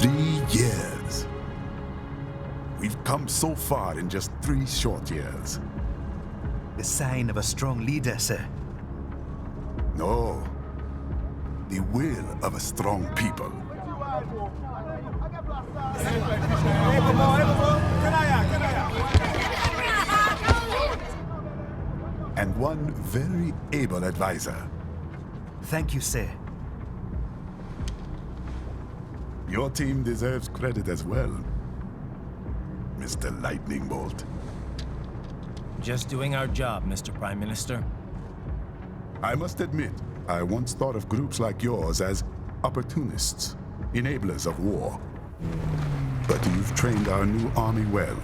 3 years. We've come so far in just 3 short years. The sign of a strong leader, sir. No. The will of a strong people. And one very able advisor. Thank you, sir. Your team deserves credit as well, Mr. Lightning Bolt. Just doing our job, Mr. Prime Minister. I must admit, I once thought of groups like yours as opportunists, enablers of war. But you've trained our new army well.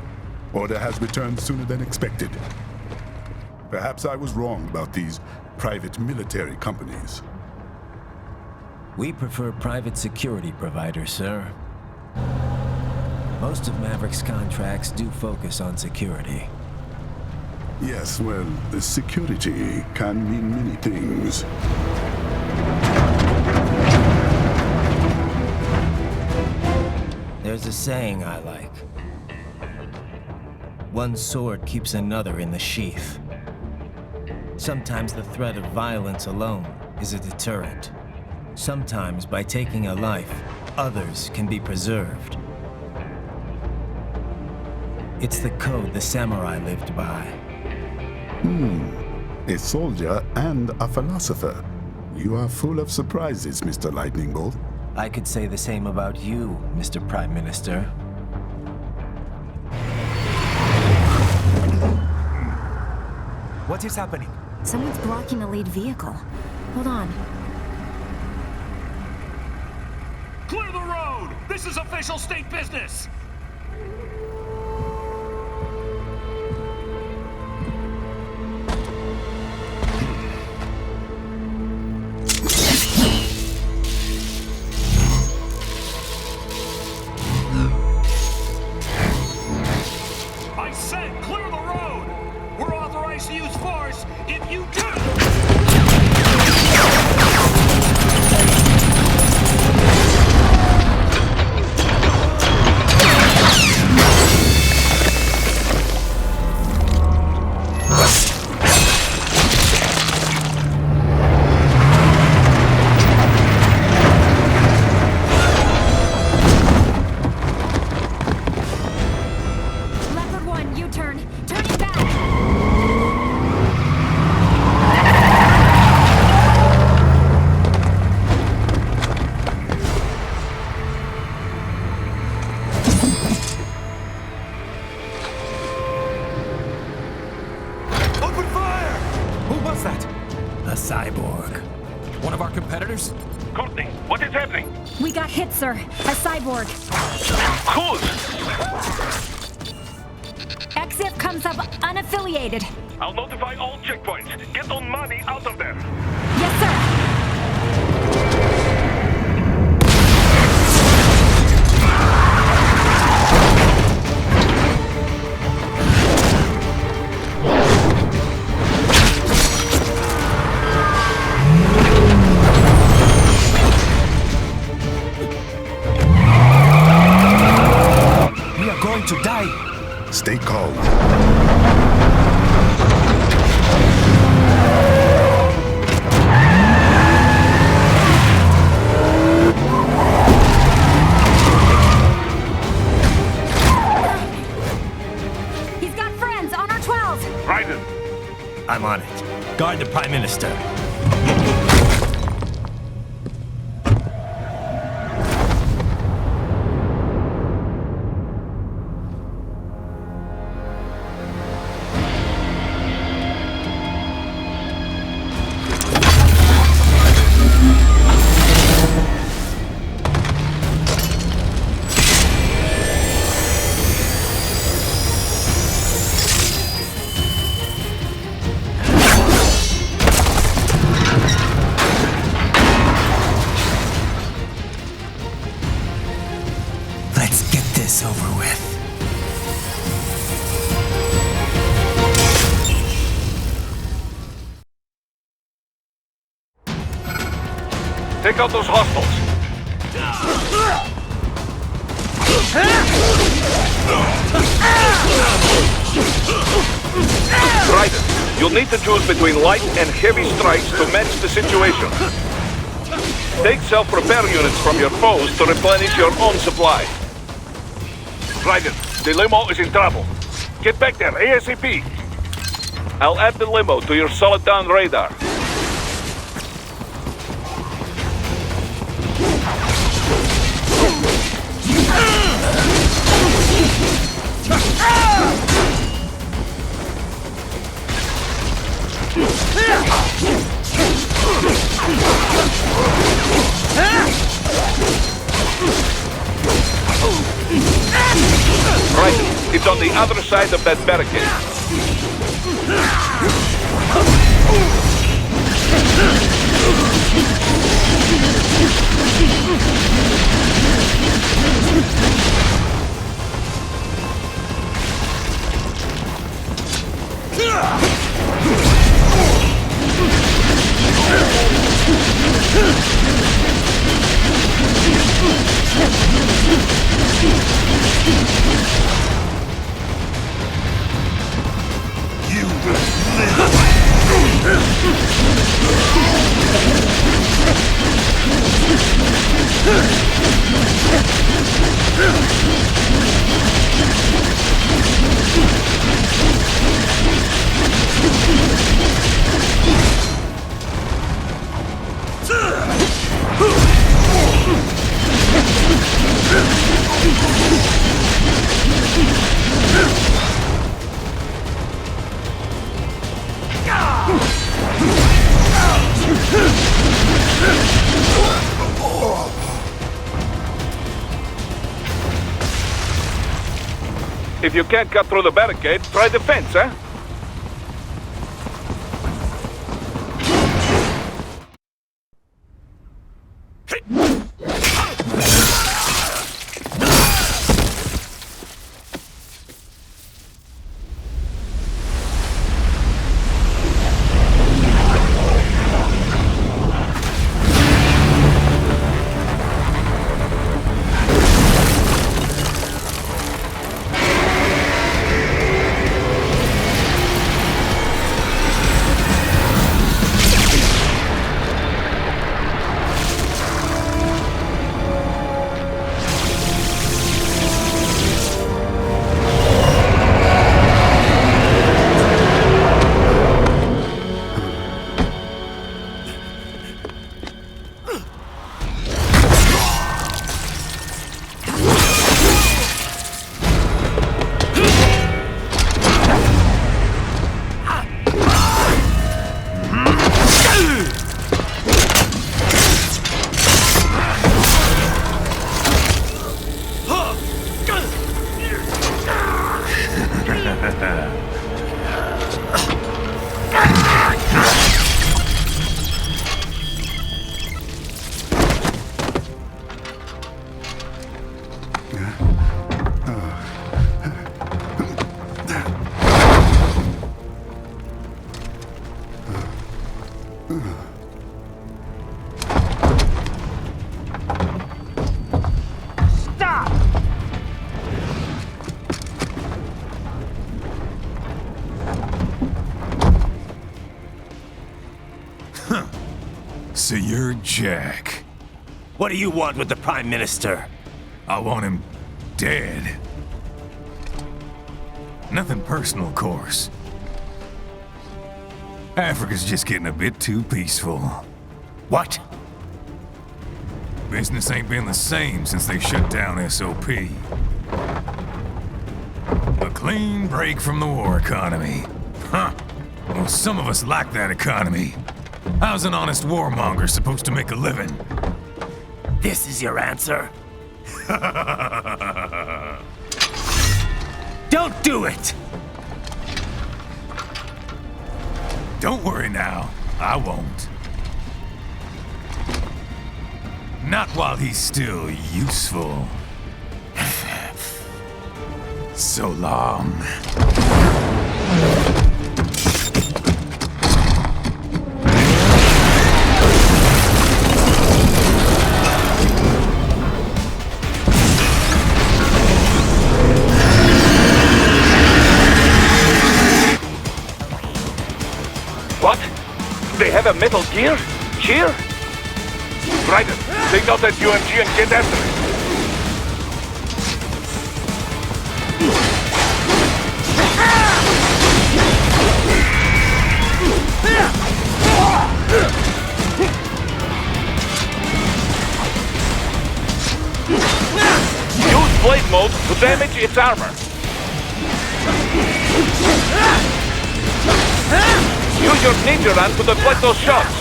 Order has returned sooner than expected. Perhaps I was wrong about these private military companies. We prefer private security providers, sir. Most of Maverick's contracts do focus on security. Yes, well, security can mean many things. There's a saying I like. One sword keeps another in the sheath. Sometimes the threat of violence alone is a deterrent. Sometimes by taking a life, others can be preserved. It's the code the samurai lived by. A soldier and a philosopher. You are full of surprises, Mr. Lightning Bolt. I could say the same about you, Mr. Prime Minister. What is happening? Someone's blocking the lead vehicle. Hold on. Clear the road! This is official state business! I said clear the road! We're authorized to use force if you do! Leopard 1, U-turn. Turning back. Open fire! Who was that? A cyborg. One of our competitors? Courtney, what is happening? We got hit, sir. A cyborg. Good! Exif comes up unaffiliated. I'll notify all checkpoints. Get on money out of there. Yes, sir. We are going to die. Stay calm. He's got friends on our 12. Raiden! I'm on it. Guard the Prime Minister. Let's get this over with. Take out those hostiles. Raiden, you'll need to choose between light and heavy strikes to match the situation. Take self-repair units from your foes to replenish your own supply. Raiden, the limo is in trouble. Get back there ASAP. I'll add the limo to your solid down radar. Right, it's on the other side of that barricade. You live. If you can't cut through the barricade, try the fence, huh? So you're Jack. What do you want with the Prime Minister? I want him dead. Nothing personal, of course. Africa's just getting a bit too peaceful. What? Business ain't been the same since they shut down SOP. A clean break from the war economy. Huh. Well, some of us like that economy. How's an honest warmonger supposed to make a living? This is your answer? Don't do it! Don't worry now, I won't. Not while he's still useful. So long. have a metal gear? Here? Ryder, take out that UMG and get after it. Use blade mode to damage its armor. Use your ninja run to deflect those shots.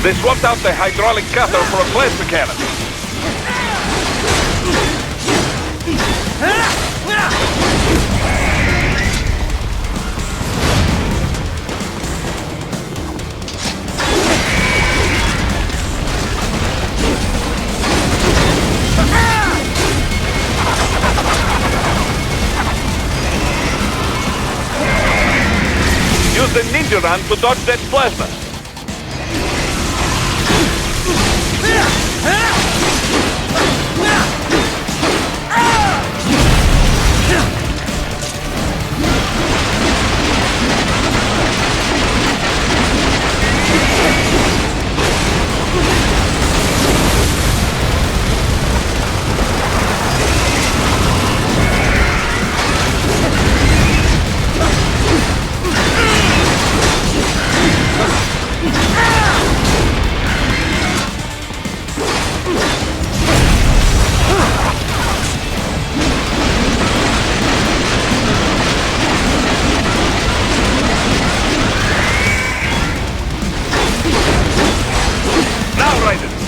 They swapped out the hydraulic cutter for a plasma cannon. Use the ninja run to dodge that plasma.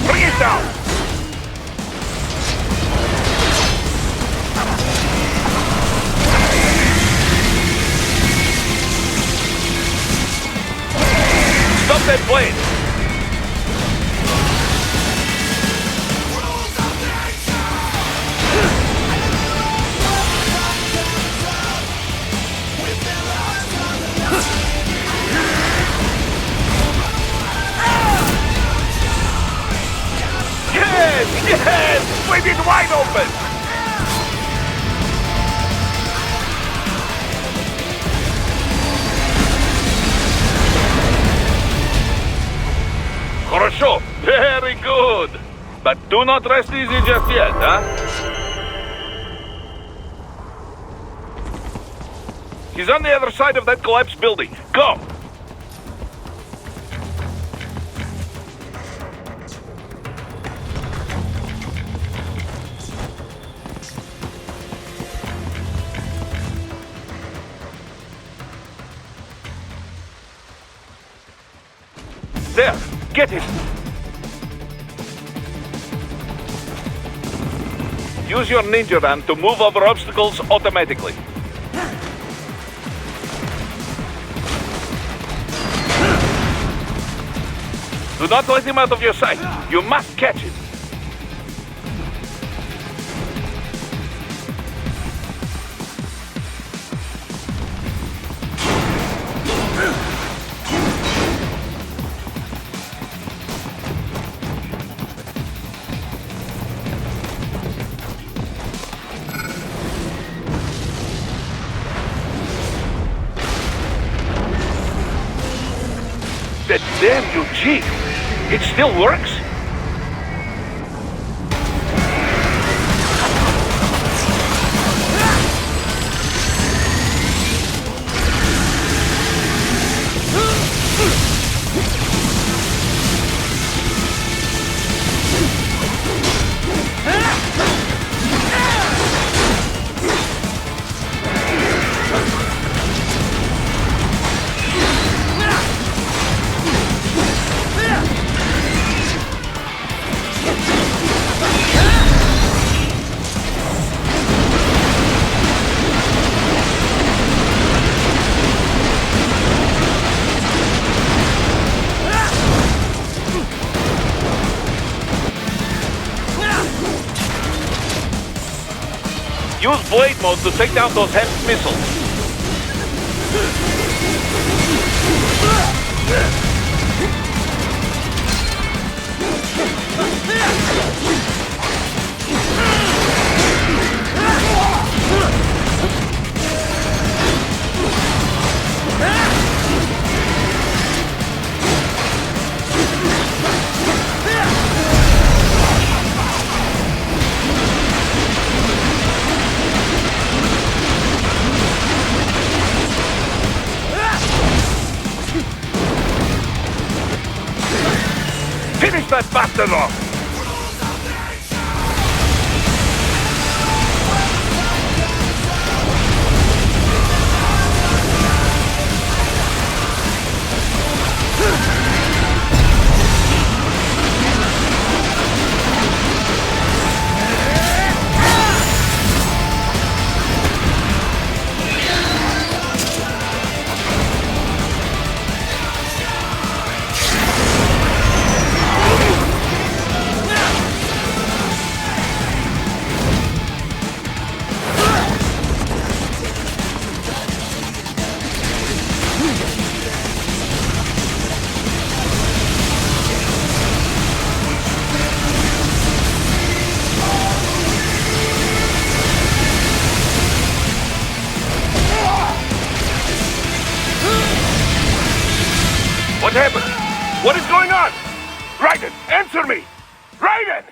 Bring it down! Stop that blade! Yes! With it wide open! Хорошо! Very good! But do not rest easy just yet, huh? He's on the other side of that collapsed building. Go! There! Get him! Use your ninja run to move over obstacles automatically. Do not let him out of your sight. You must catch him. That damn UG! It still works? Use blade mode to take down those HEMS missiles. Finish that bastard off! What happened? What is going on? Raiden, answer me! Raiden!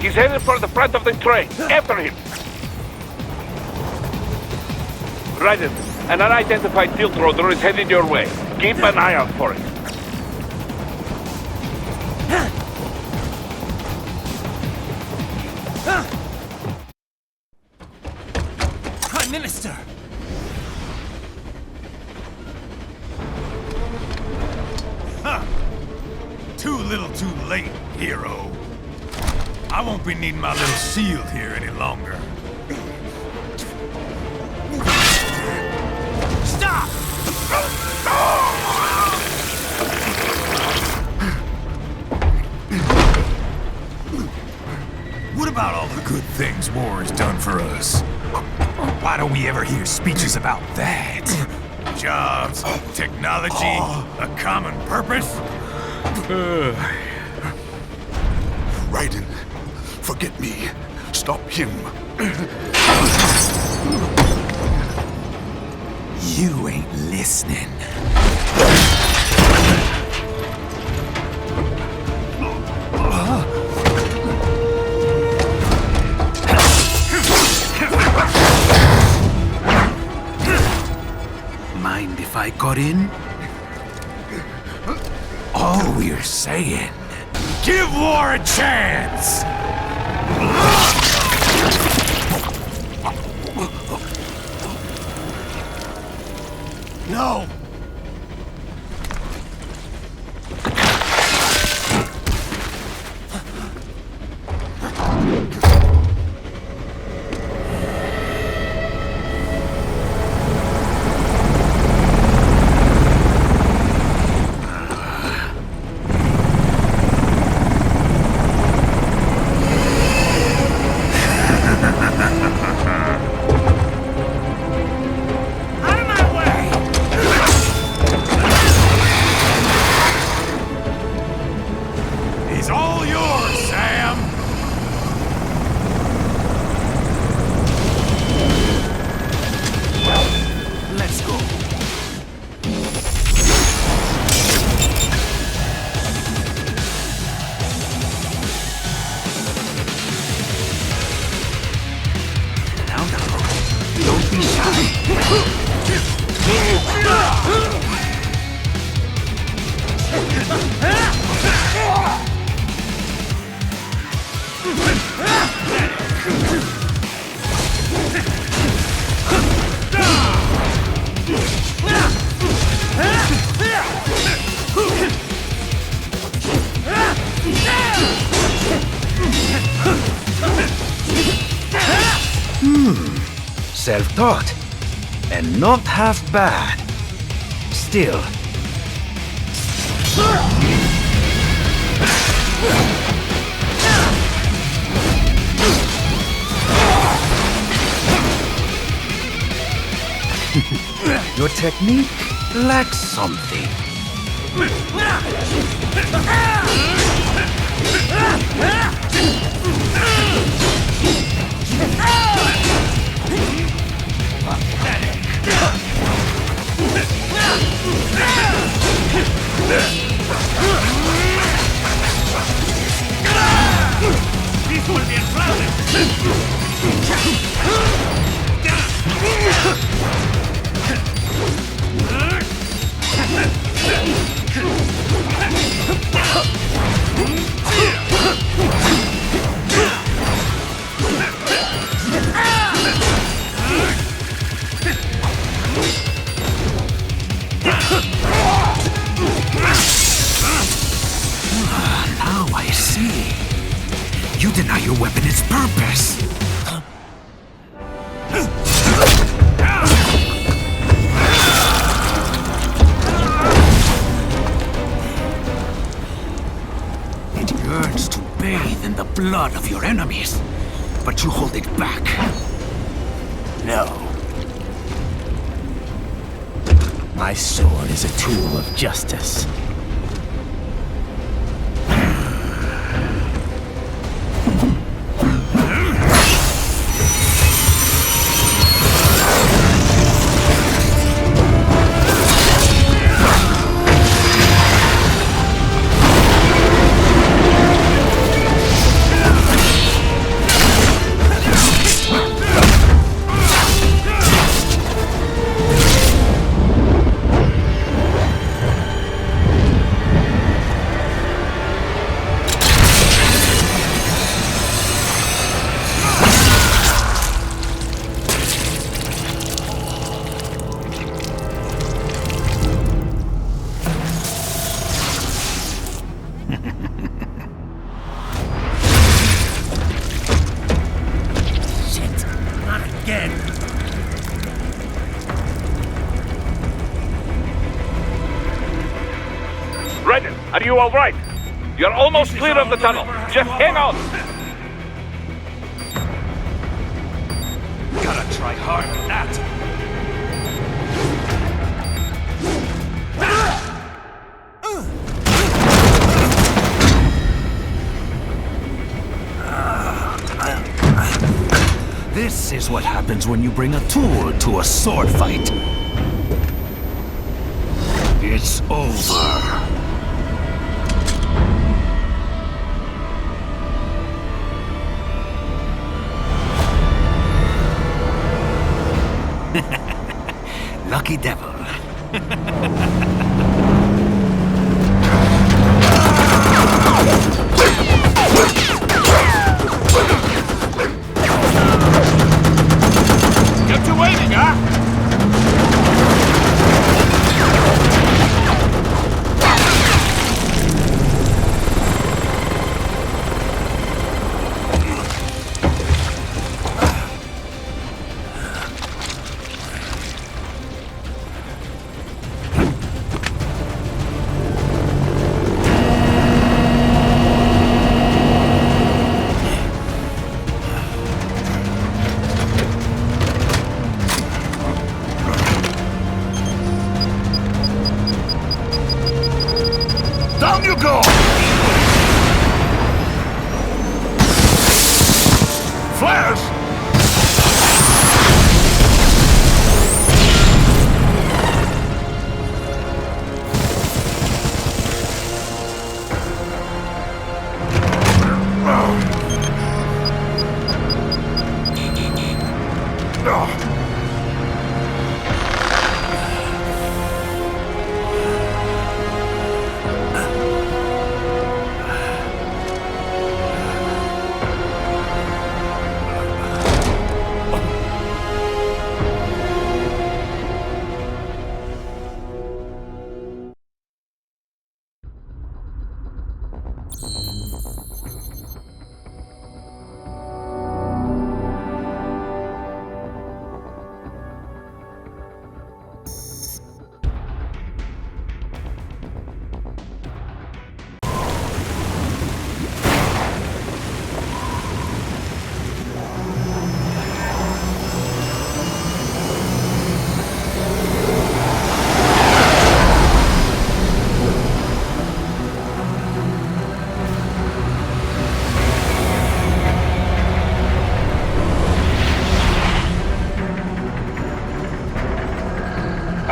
He's headed for the front of the train. After him! Raiden, an unidentified field roader is heading your way. Keep an eye out for it. Prime Minister! Too little too late, hero. I won't be needing my little shield here any longer. Stop! What about all the good things war has done for us? Why don't we ever hear speeches about that? Jobs, technology, a common purpose? Raiden, forget me. Stop him. You ain't listening. Mind if I got in? All we're saying, give war a chance! No! home! He's all yours, Sam! Let's go. Now, don't be shy. Self-taught, and not half bad. Still. Your technique lacks something. This will be Now I see. You deny your weapon its purpose. It yearns to bathe in the blood of your enemies, but you hold it back. No. My sword is a tool of justice. Are you all right? You're almost clear of the tunnel. Just hang on. Gotta try harder than that. This is what happens when you bring a tool to a sword fight. It's over. Lucky devil. Get to waiting, huh?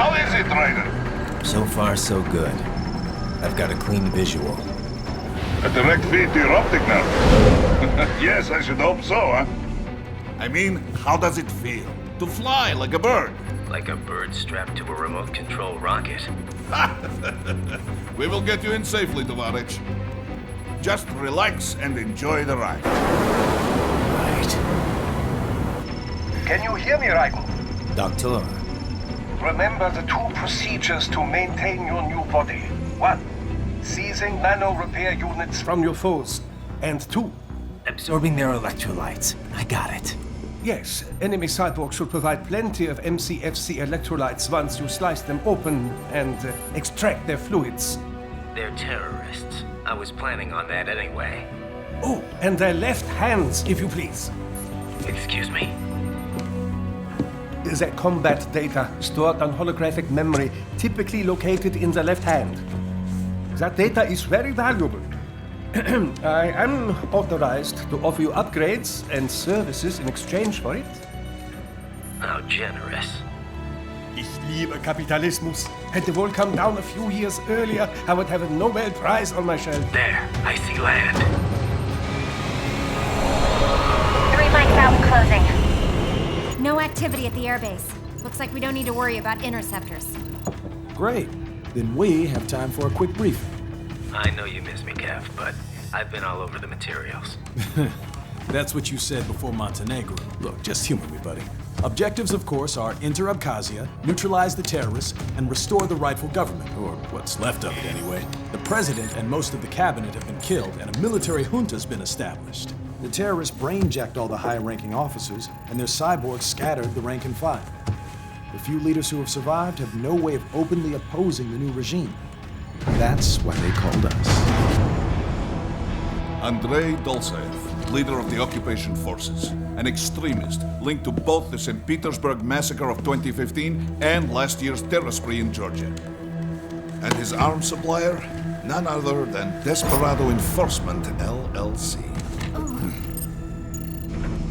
How is it, Ryder? So far, so good. I've got a clean visual. A direct feed to your optic now. Yes, I should hope so, huh? I mean, how does it feel? To fly like a bird? Like a bird strapped to a remote control rocket. We will get you in safely, Tovarich. Just relax and enjoy the ride. Right. Can you hear me, Raiko? Doctor. Remember the two procedures to maintain your new body. 1. Seizing nano repair units from your foes. And 2. Absorbing their electrolytes. I got it. Yes, enemy cyborgs should provide plenty of MCFC electrolytes once you slice them open and extract their fluids. They're terrorists. I was planning on that anyway. Oh, and their left hands, if you please. Excuse me? The combat data stored on holographic memory, typically located in the left hand. That data is very valuable. I am authorized to offer you upgrades and services in exchange for it. How generous. Ich liebe Kapitalismus. Hätte wohl come down a few years earlier, I would have a Nobel Prize on my shelf. There, I see land. 3 mics out, closing. No activity at the airbase. Looks like we don't need to worry about interceptors. Great. Then we have time for a quick briefing. I know you miss me, Kev, but I've been all over the materials. That's what you said before Montenegro. Look, just humor me, buddy. Objectives, of course, are enter Abkhazia, neutralize the terrorists, and restore the rightful government, or what's left of it anyway. The president and most of the cabinet have been killed, and a military junta's been established. The terrorists brain-jacked all the high-ranking officers, and their cyborgs scattered the rank and file. The few leaders who have survived have no way of openly opposing the new regime. That's why they called us. Andrei Dolzaev, leader of the occupation forces, an extremist linked to both the St. Petersburg massacre of 2015 and last year's terror spree in Georgia. And his arms supplier, none other than Desperado Enforcement, LLC.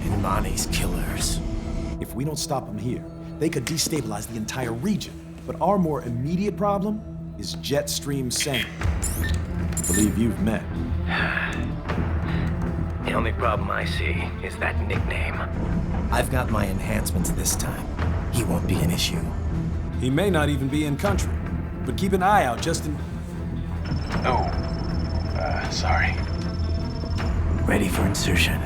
Imani's killers. If we don't stop them here, they could destabilize the entire region. But our more immediate problem is Jetstream Sam. I believe you've met. The only problem I see is that nickname. I've got my enhancements this time. He won't be an issue. He may not even be in country, but keep an eye out just in... Sorry. Ready for insertion.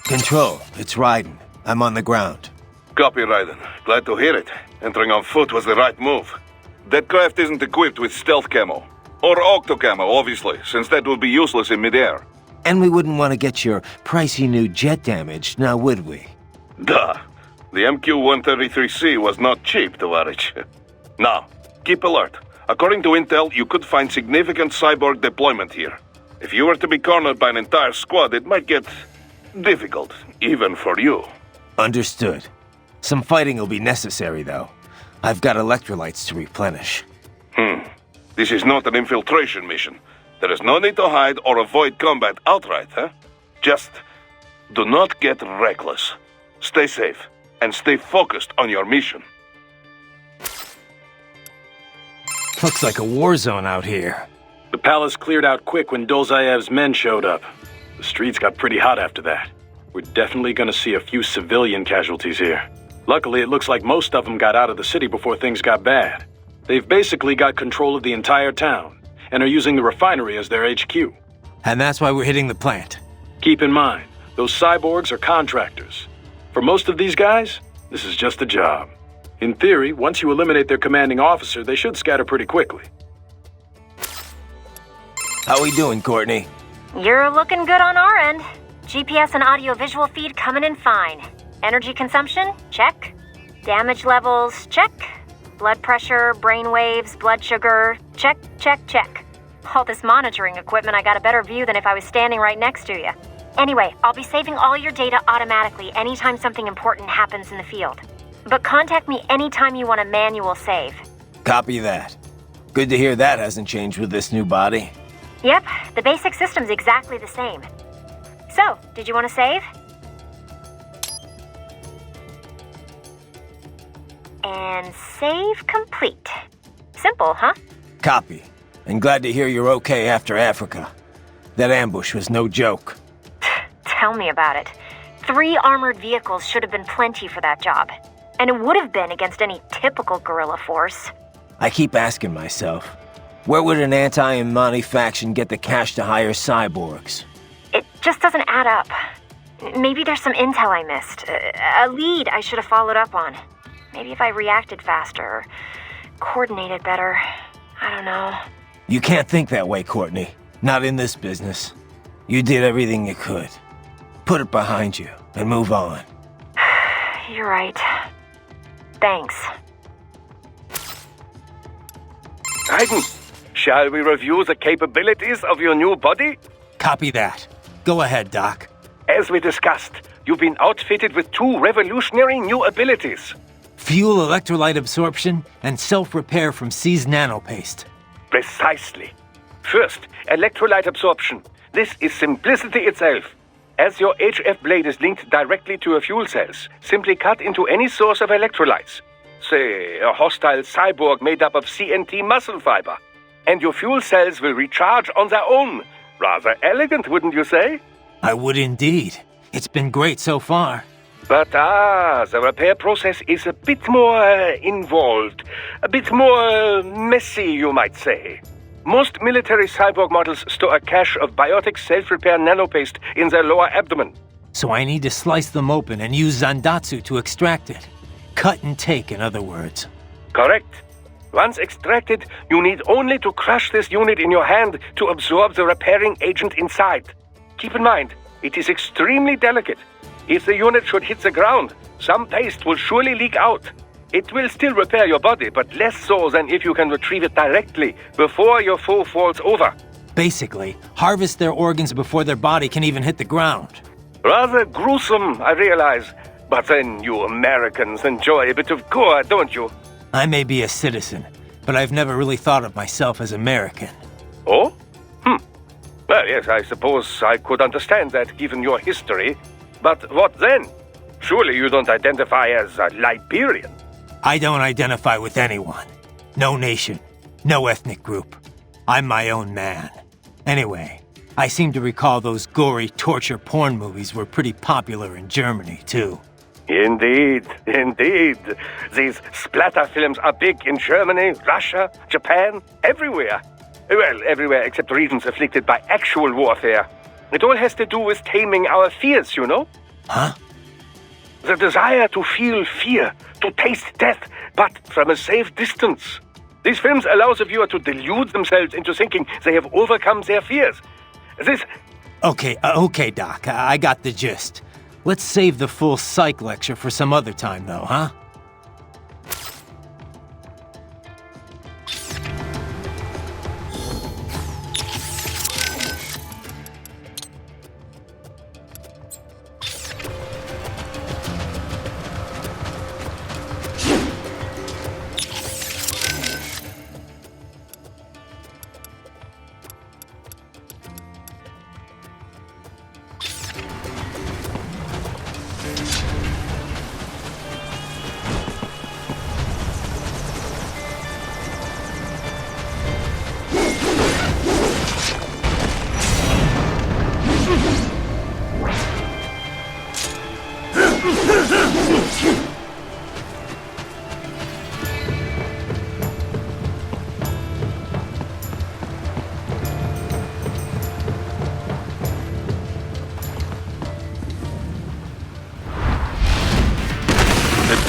Control, it's Raiden. I'm on the ground. Copy, Raiden. Glad to hear it. Entering on foot was the right move. That craft isn't equipped with stealth camo. Or octo camo, obviously, since that would be useless in midair. And we wouldn't want to get your pricey new jet damaged, now would we? Duh. The MQ-133C was not cheap, Tovarich. Now, keep alert. According to intel, you could find significant cyborg deployment here. If you were to be cornered by an entire squad, it might get difficult, even for you. Understood. Some fighting will be necessary, though. I've got electrolytes to replenish. This is not an infiltration mission. There is no need to hide or avoid combat outright, huh? Just do not get reckless. Stay safe, and stay focused on your mission. Looks like a war zone out here. The palace cleared out quick when Dolzayev's men showed up. The streets got pretty hot after that. We're definitely gonna see a few civilian casualties here. Luckily, it looks like most of them got out of the city before things got bad. They've basically got control of the entire town, and are using the refinery as their HQ. And that's why we're hitting the plant. Keep in mind, those cyborgs are contractors. For most of these guys, this is just a job. In theory, once you eliminate their commanding officer, they should scatter pretty quickly. How we doing, Courtney? You're looking good on our end. GPS and audio-visual feed coming in fine. Energy consumption? Check. Damage levels? Check. Blood pressure, brain waves, blood sugar? Check, check, check. All this monitoring equipment, I got a better view than if I was standing right next to you. Anyway, I'll be saving all your data automatically anytime something important happens in the field. But contact me anytime you want a manual save. Copy that. Good to hear that hasn't changed with this new body. Yep, the basic system's exactly the same. So, did you want to save? And save complete. Simple, huh? Copy. And glad to hear you're okay after Africa. That ambush was no joke. Tell me about it. 3 armored vehicles should have been plenty for that job. And it would have been against any typical guerrilla force. I keep asking myself, where would an anti-Imani faction get the cash to hire cyborgs? It just doesn't add up. Maybe there's some intel I missed. A lead I should have followed up on. Maybe if I reacted faster, or coordinated better. I don't know. You can't think that way, Courtney. Not in this business. You did everything you could. Put it behind you and move on. You're right. Thanks. Raiden, shall we review the capabilities of your new body? Copy that. Go ahead, Doc. As we discussed, you've been outfitted with 2 revolutionary new abilities. Fuel electrolyte absorption and self-repair from C's nanopaste. Precisely. First, electrolyte absorption. This is simplicity itself. As your HF blade is linked directly to your fuel cells, simply cut into any source of electrolytes. Say, a hostile cyborg made up of CNT muscle fiber. And your fuel cells will recharge on their own. Rather elegant, wouldn't you say? I would indeed. It's been great so far. But the repair process is a bit more involved. A bit more messy, you might say. Most military cyborg models store a cache of biotic self-repair nanopaste in their lower abdomen. So I need to slice them open and use Zandatsu to extract it. Cut and take, in other words. Correct. Once extracted, you need only to crush this unit in your hand to absorb the repairing agent inside. Keep in mind, it is extremely delicate. If the unit should hit the ground, some paste will surely leak out. It will still repair your body, but less so than if you can retrieve it directly before your foe falls over. Basically, harvest their organs before their body can even hit the ground. Rather gruesome, I realize. But then you Americans enjoy a bit of gore, don't you? I may be a citizen, but I've never really thought of myself as American. Oh? Well, yes, I suppose I could understand that given your history. But what then? Surely you don't identify as a Liberian. I don't identify with anyone. No nation. No ethnic group. I'm my own man. Anyway, I seem to recall those gory torture porn movies were pretty popular in Germany, too. Indeed, indeed. These splatter films are big in Germany, Russia, Japan, everywhere. Well, everywhere except regions afflicted by actual warfare. It all has to do with taming our fears, you know? Huh? The desire to feel fear, to taste death, but from a safe distance. These films allow the viewer to delude themselves into thinking they have overcome their fears. This... Okay, Doc. I got the gist. Let's save the full psych lecture for some other time, though, huh?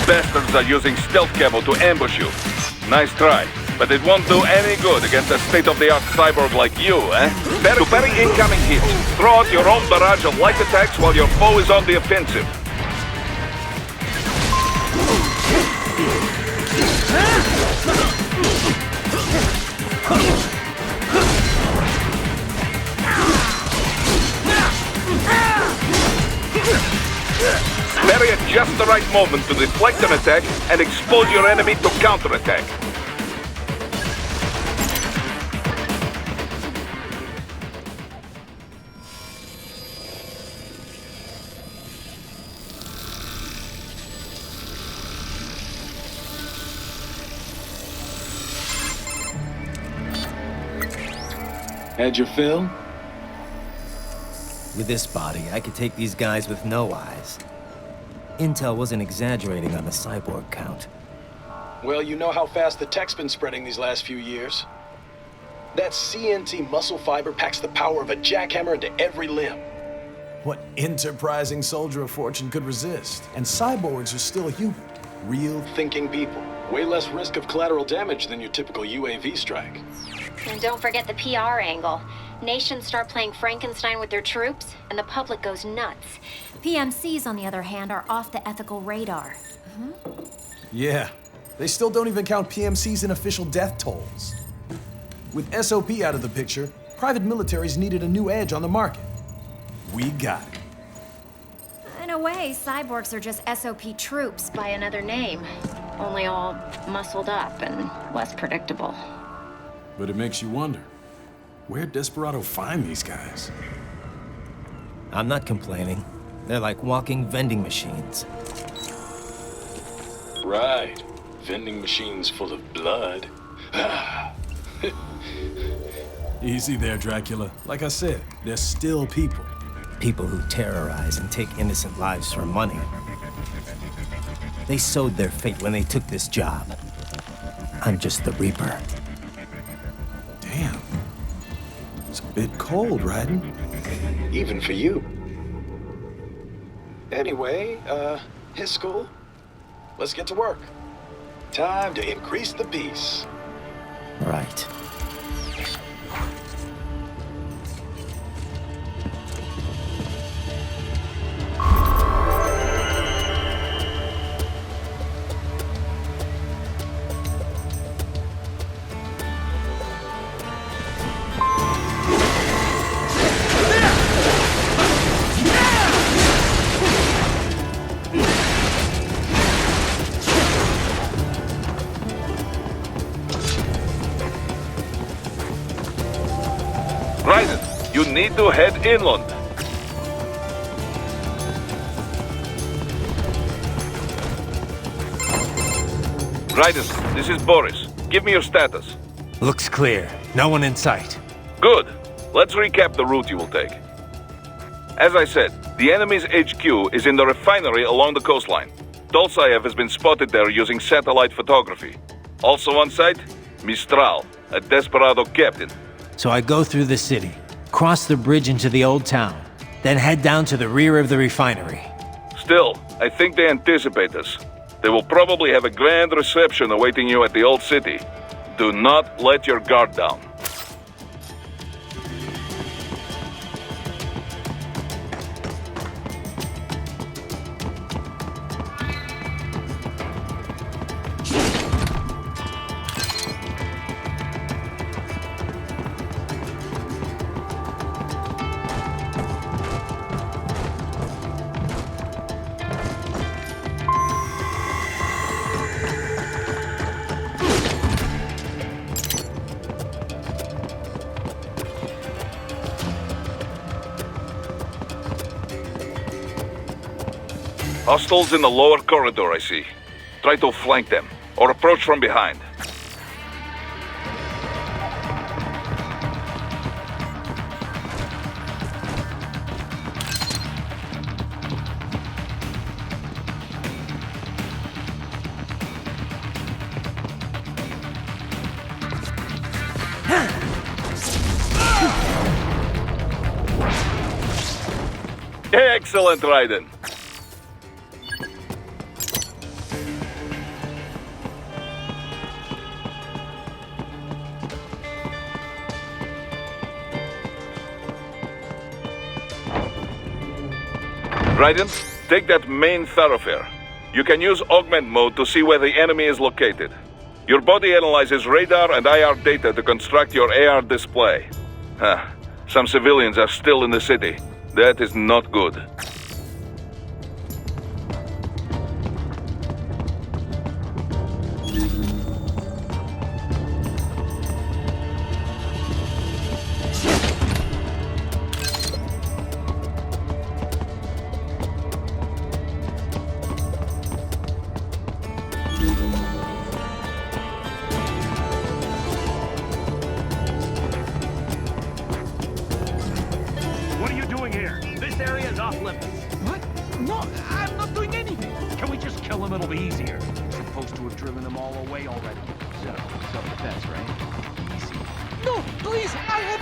Bastards are using stealth camo to ambush you. Nice try, but it won't do any good against a state-of-the-art cyborg like you, eh? To parry incoming hits, throw out your own barrage of light attacks while your foe is on the offensive. Parry at just the right moment to deflect an attack and expose your enemy to counterattack. Had your fill? With this body, I could take these guys with no eyes. Intel wasn't exaggerating on the cyborg count. Well, you know how fast the tech's been spreading these last few years. That CNT muscle fiber packs the power of a jackhammer into every limb. What enterprising soldier of fortune could resist? And cyborgs are still human. Real, thinking people. Way less risk of collateral damage than your typical UAV strike. And don't forget the PR angle. Nations start playing Frankenstein with their troops, and the public goes nuts. PMCs, on the other hand, are off the ethical radar. Yeah, they still don't even count PMCs in official death tolls. With SOP out of the picture, private militaries needed a new edge on the market. We got it. In a way, cyborgs are just SOP troops by another name. Only all muscled up and less predictable. But it makes you wonder, where'd Desperado find these guys? I'm not complaining. They're like walking vending machines. Right. Vending machines full of blood. Easy there, Dracula. Like I said, they're still people. People who terrorize and take innocent lives for money. They sowed their fate when they took this job. I'm just the Reaper. Damn. It's a bit cold, Raiden. Even for you. Anyway, his school. Let's get to work. Time to increase the peace. Right. Raiden, you need to head inland. Raiden, this is Boris. Give me your status. Looks clear. No one in sight. Good. Let's recap the route you will take. As I said, the enemy's HQ is in the refinery along the coastline. Dolzaev has been spotted there using satellite photography. Also on site, Mistral, a Desperado captain. So I go through the city, cross the bridge into the old town, then head down to the rear of the refinery. Still, I think they anticipate us. They will probably have a grand reception awaiting you at the old city. Do not let your guard down. Hostiles in the lower corridor, I see. Try to flank them, or approach from behind. Excellent, Raiden. Raiden, take that main thoroughfare. You can use augment mode to see where the enemy is located. Your body analyzes radar and IR data to construct your AR display. Some civilians are still in the city. That is not good. What are you doing here? This area is off limits. What? No, I'm not doing anything. Can we just kill him? It'll be easier. Supposed to have driven them all away already. So, self-defense, right? Easy. No, please, I have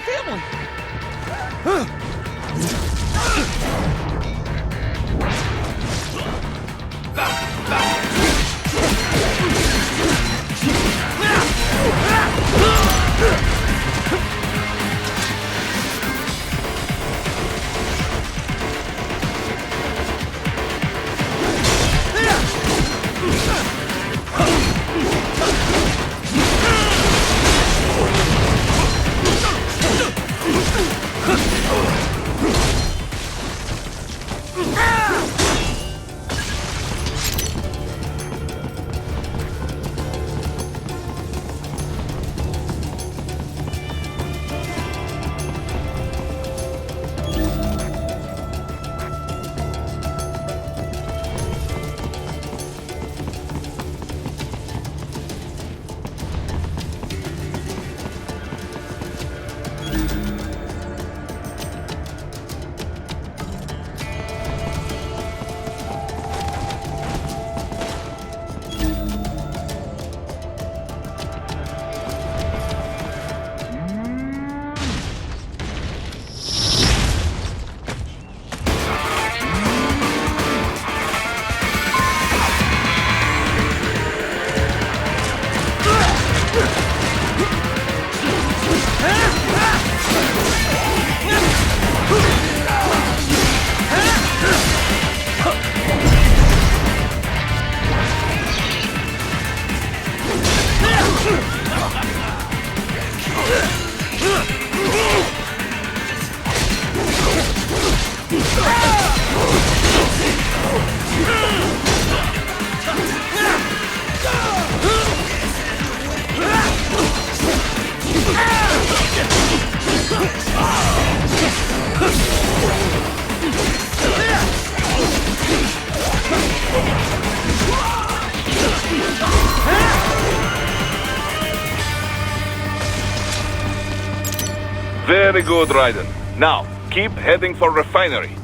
Very good, Raiden. Now, keep heading for refinery.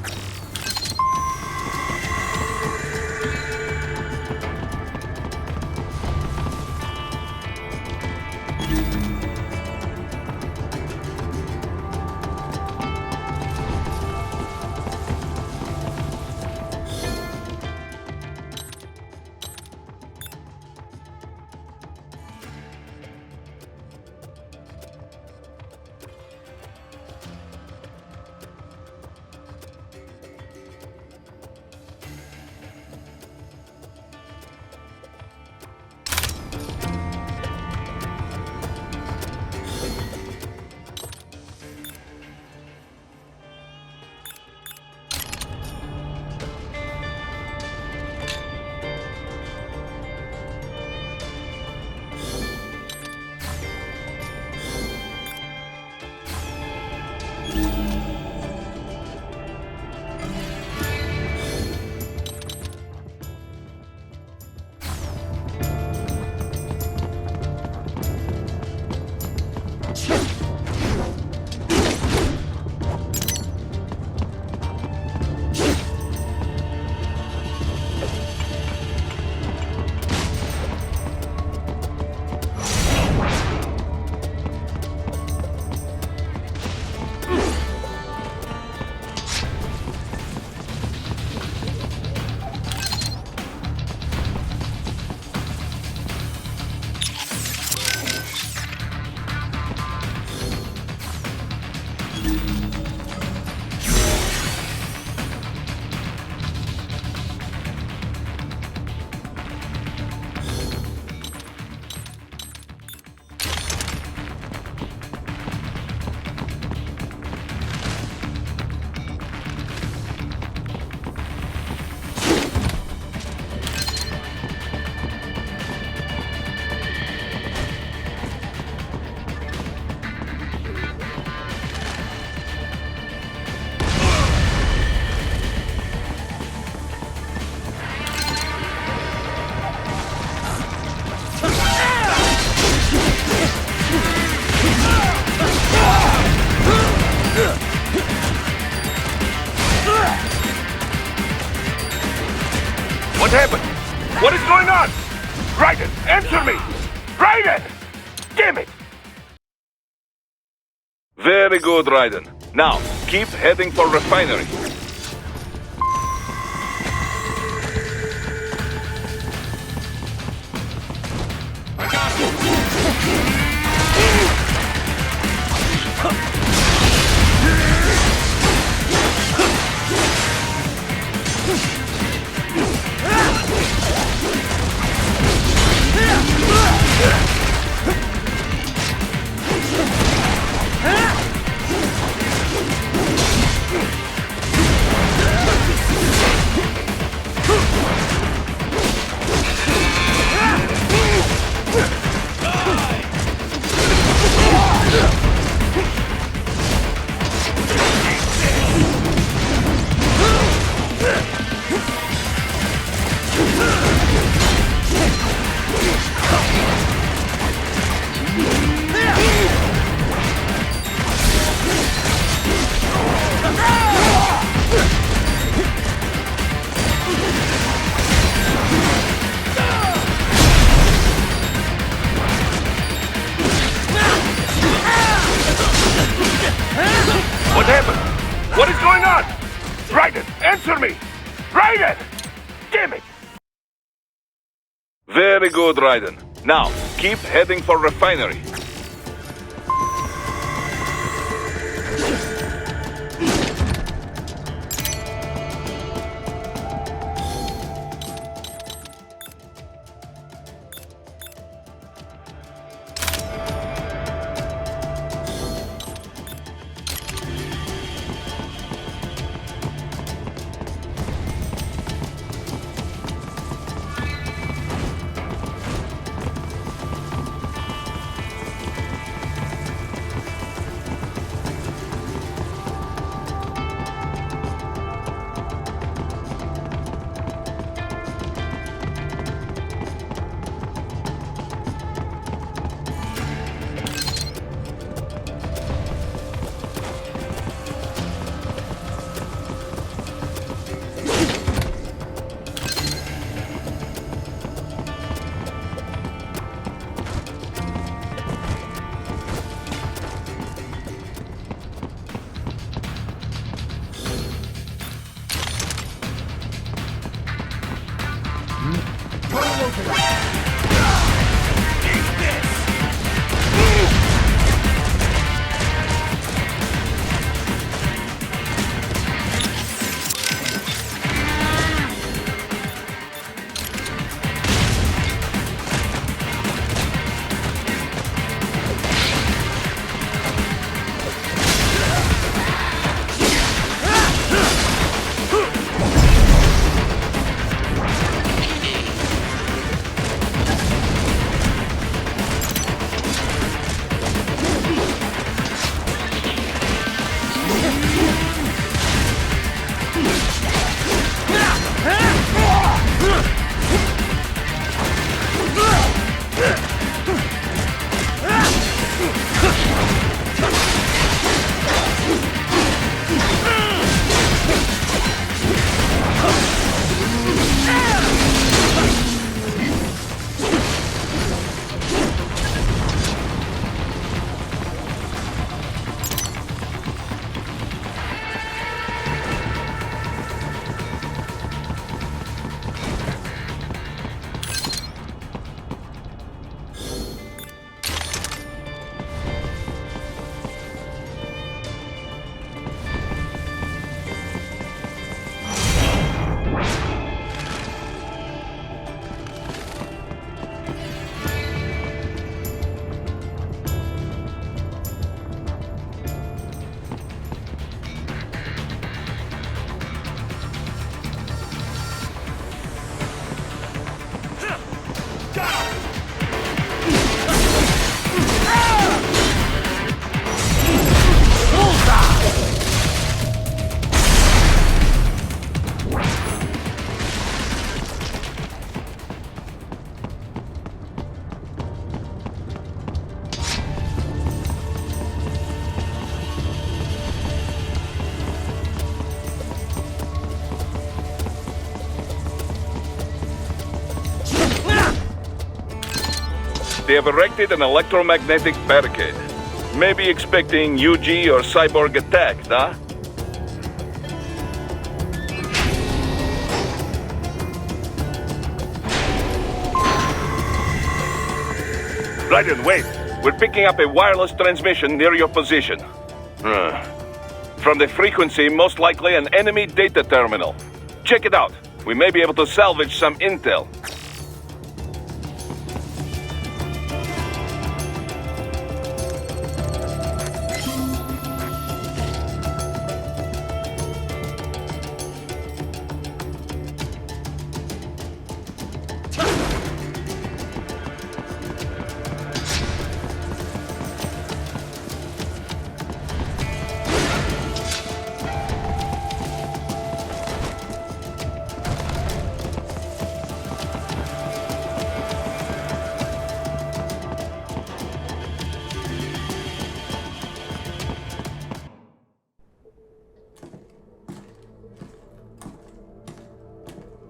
Answer me! Raiden! Damn it! Very good, Raiden. Now, keep heading for refinery. What happened? What is going on? Raiden, answer me! Raiden! Damn it! Very good, Raiden. Now, keep heading for refinery. they have erected an electromagnetic barricade. Maybe expecting UG or cyborg attack, huh? Raiden, wait! We're picking up a wireless transmission near your position. From the frequency, most likely an enemy data terminal. Check it out. We may be able to salvage some intel.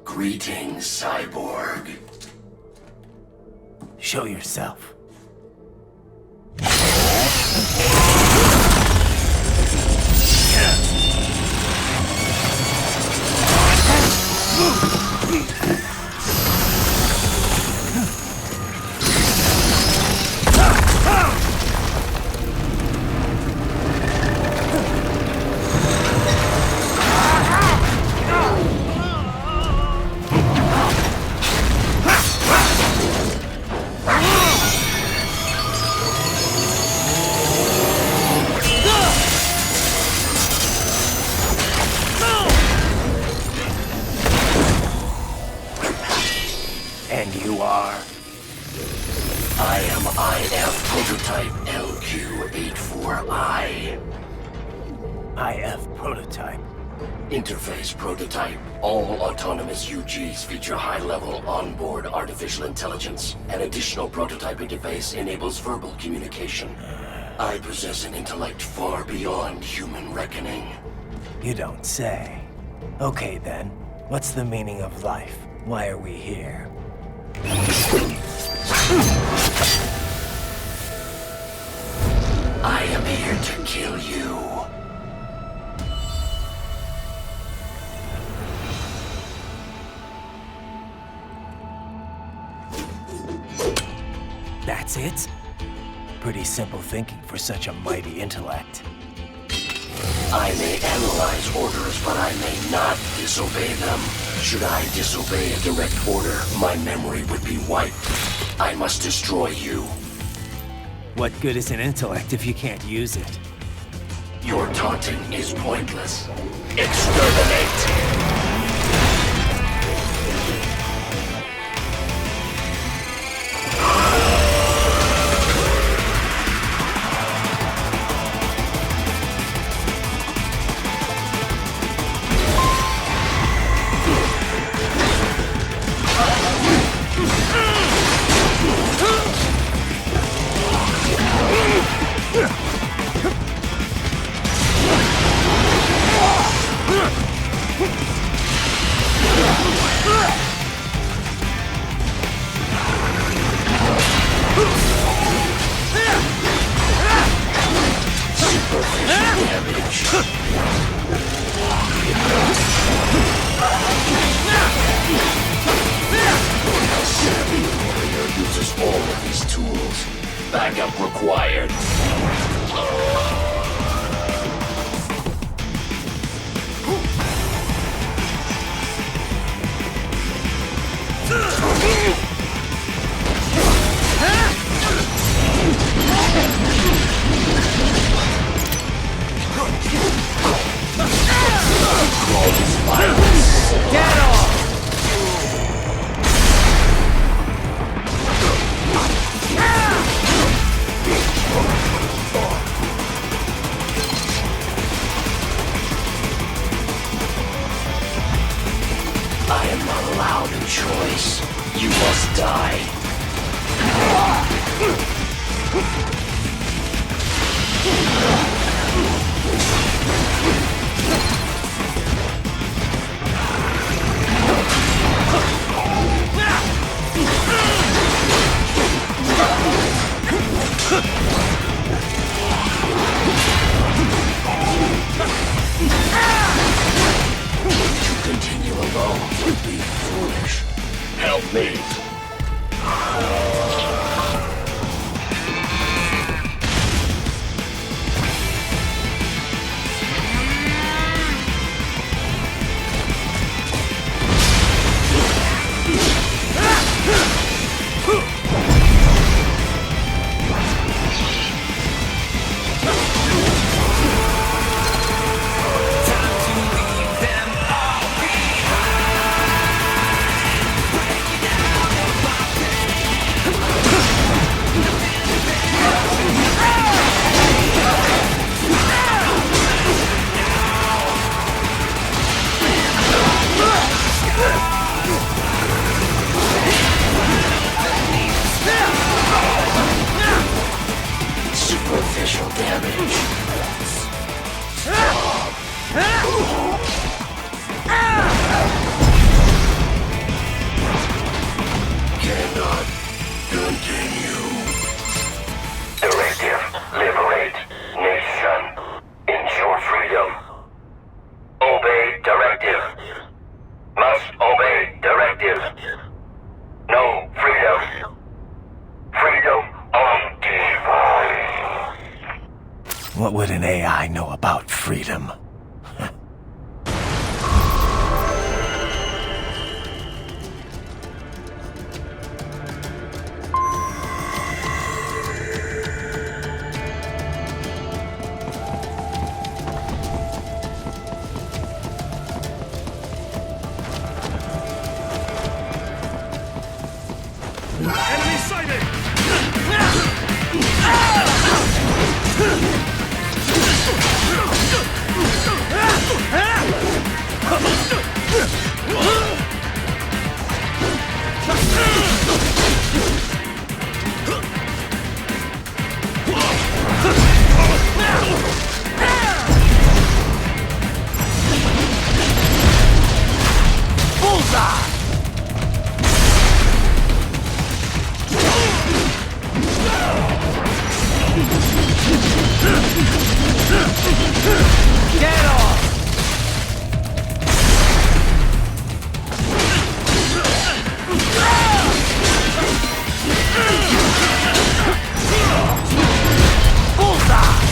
Greetings, cyborg. Show yourself. And you are? I am IF Prototype LQ84I. IF Prototype. Interface Prototype. All autonomous UGs feature high-level onboard artificial intelligence. An additional prototype interface enables verbal communication. I possess an intellect far beyond human reckoning. You don't say. Okay then, what's the meaning of life? Why are we here? I am here to kill you. That's it? Pretty simple thinking for such a mighty intellect. I may analyze orders, but I may not disobey them. Should I disobey a direct order, my memory would be wiped. I must destroy you. What good is an intellect if you can't use it? Your taunting is pointless. Exterminate! Uses all of these tools. Backup required. Get off! To continue alone would be foolish. Help me. Superficial damage. Cannot continue. Directive. Liberate. Nation. Ensure freedom. Obey directive. Must obey directive. No freedom. Freedom on device. What would an AI know about freedom? Enemy sighted! Bullseye! Get off! Bullseye!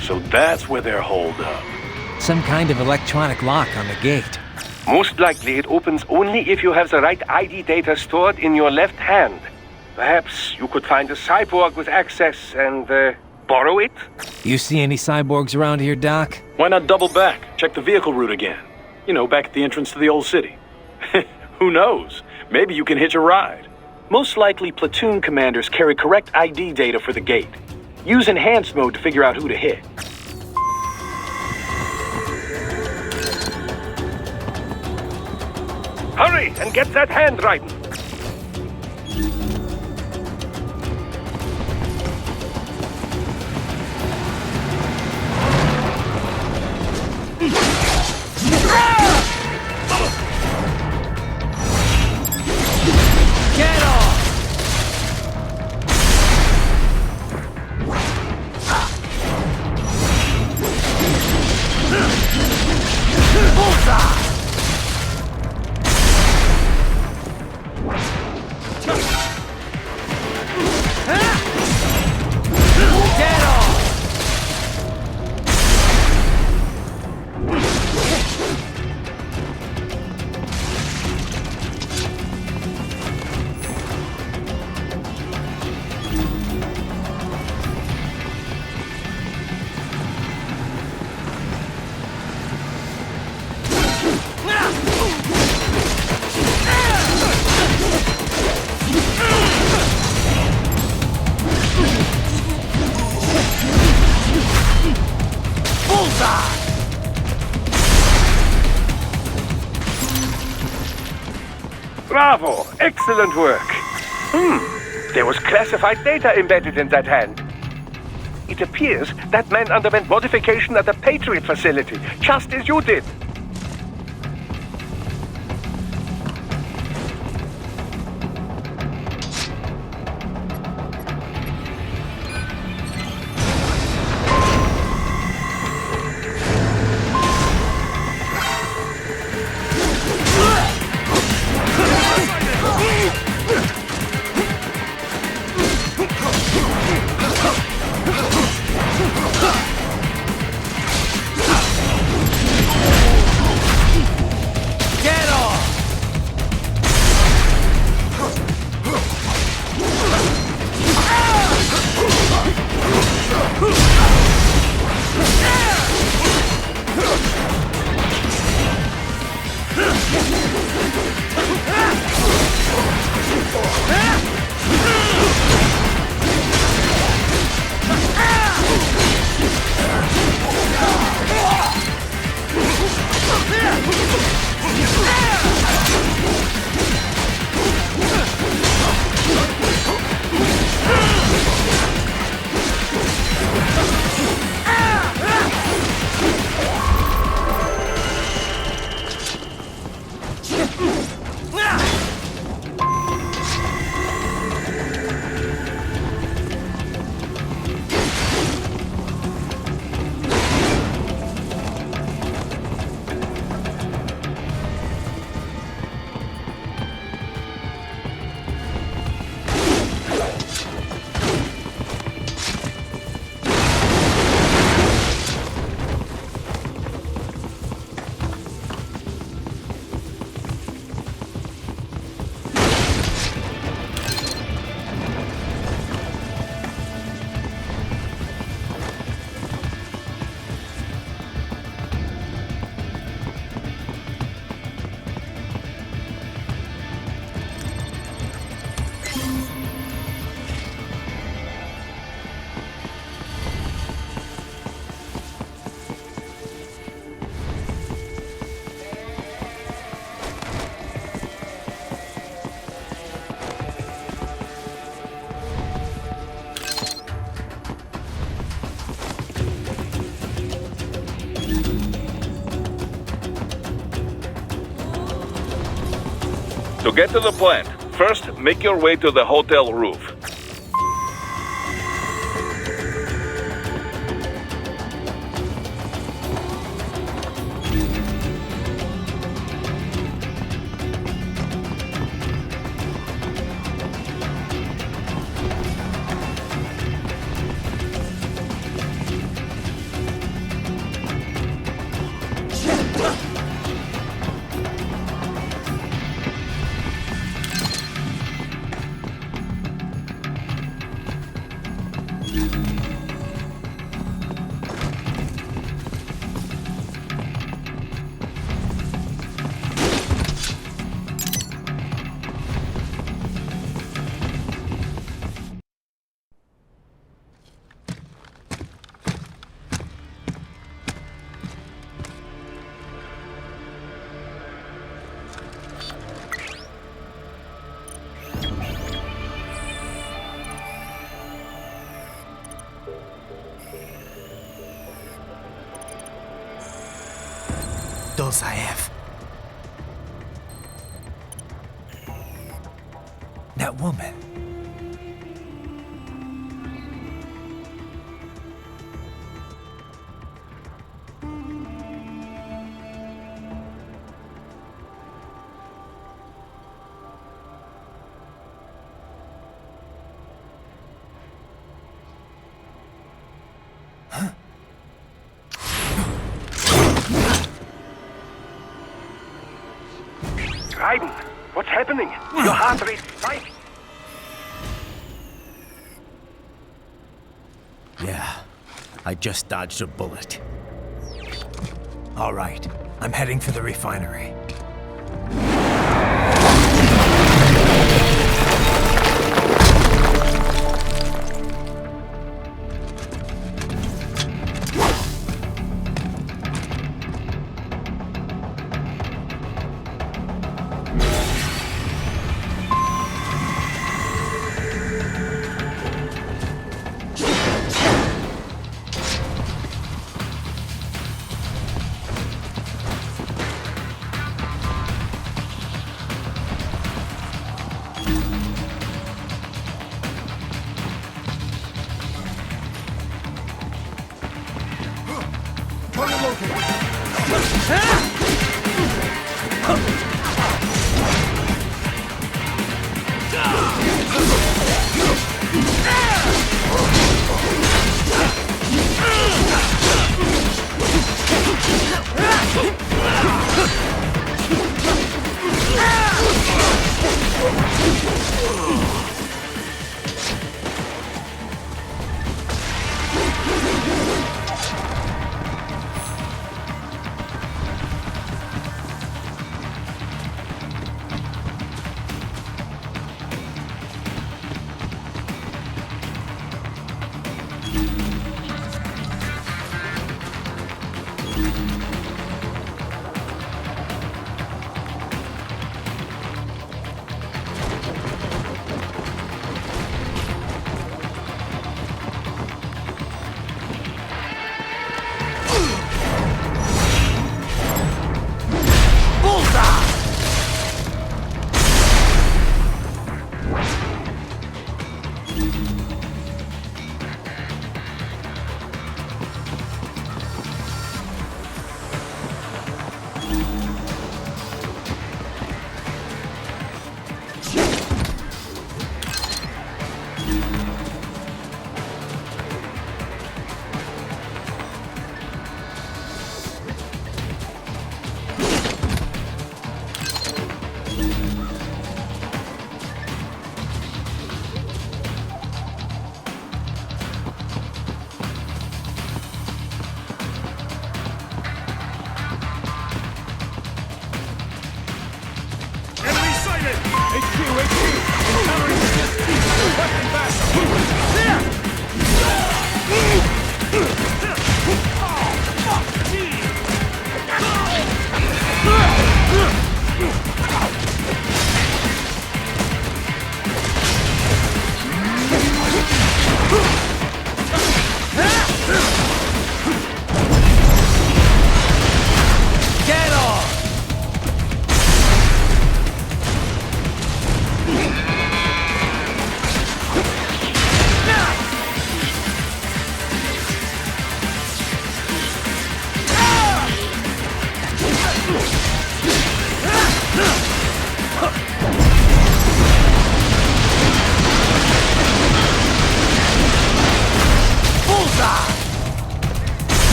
So that's where they're holed up. Some kind of electronic lock on the gate. Most likely it opens only if you have the right ID data stored in your left hand. Perhaps you could find a cyborg with access and, borrow it? You see any cyborgs around here, Doc? Why not double back? Check the vehicle route again. You know, back at the entrance to the old city. Who knows? Maybe you can hitch a ride. Most likely, platoon commanders carry correct ID data for the gate. Use enhanced mode to figure out who to hit. Hurry and get that hand right. Get off! Bullseye! Get off! Bravo! Excellent work! There was classified data embedded in that hand. It appears that man underwent modification at the Patriot facility, just as you did. To get to the plant, first make your way to the hotel roof. Dolzaev. That woman. Raiden, what's happening? Your heart rate spiked. Yeah, I just dodged a bullet. All right, I'm heading for the refinery.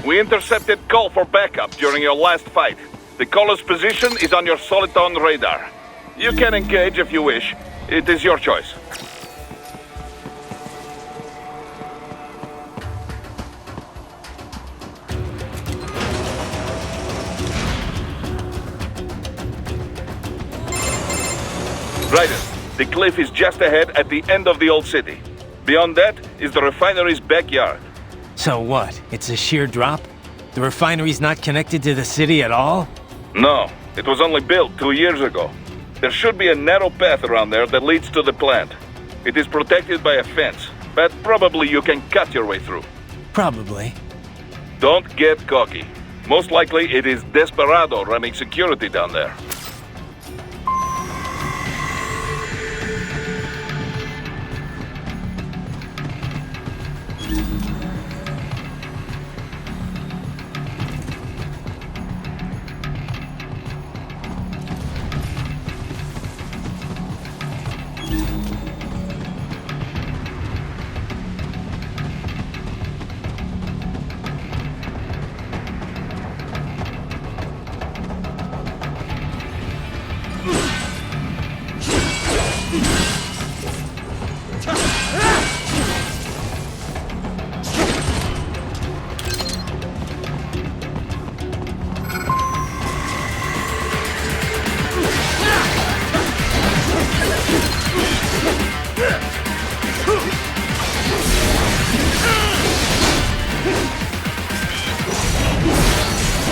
We intercepted call for backup during your last fight. The caller's position is on your Soliton radar. You can engage if you wish. It is your choice. Raiden, the cliff is just ahead at the end of the old city. Beyond that is the refinery's backyard. So what? It's a sheer drop? The refinery's not connected to the city at all? No, it was only built 2 years ago. There should be a narrow path around there that leads to the plant. It is protected by a fence, but probably you can cut your way through. Probably. Don't get cocky. Most likely it is Desperado running security down there.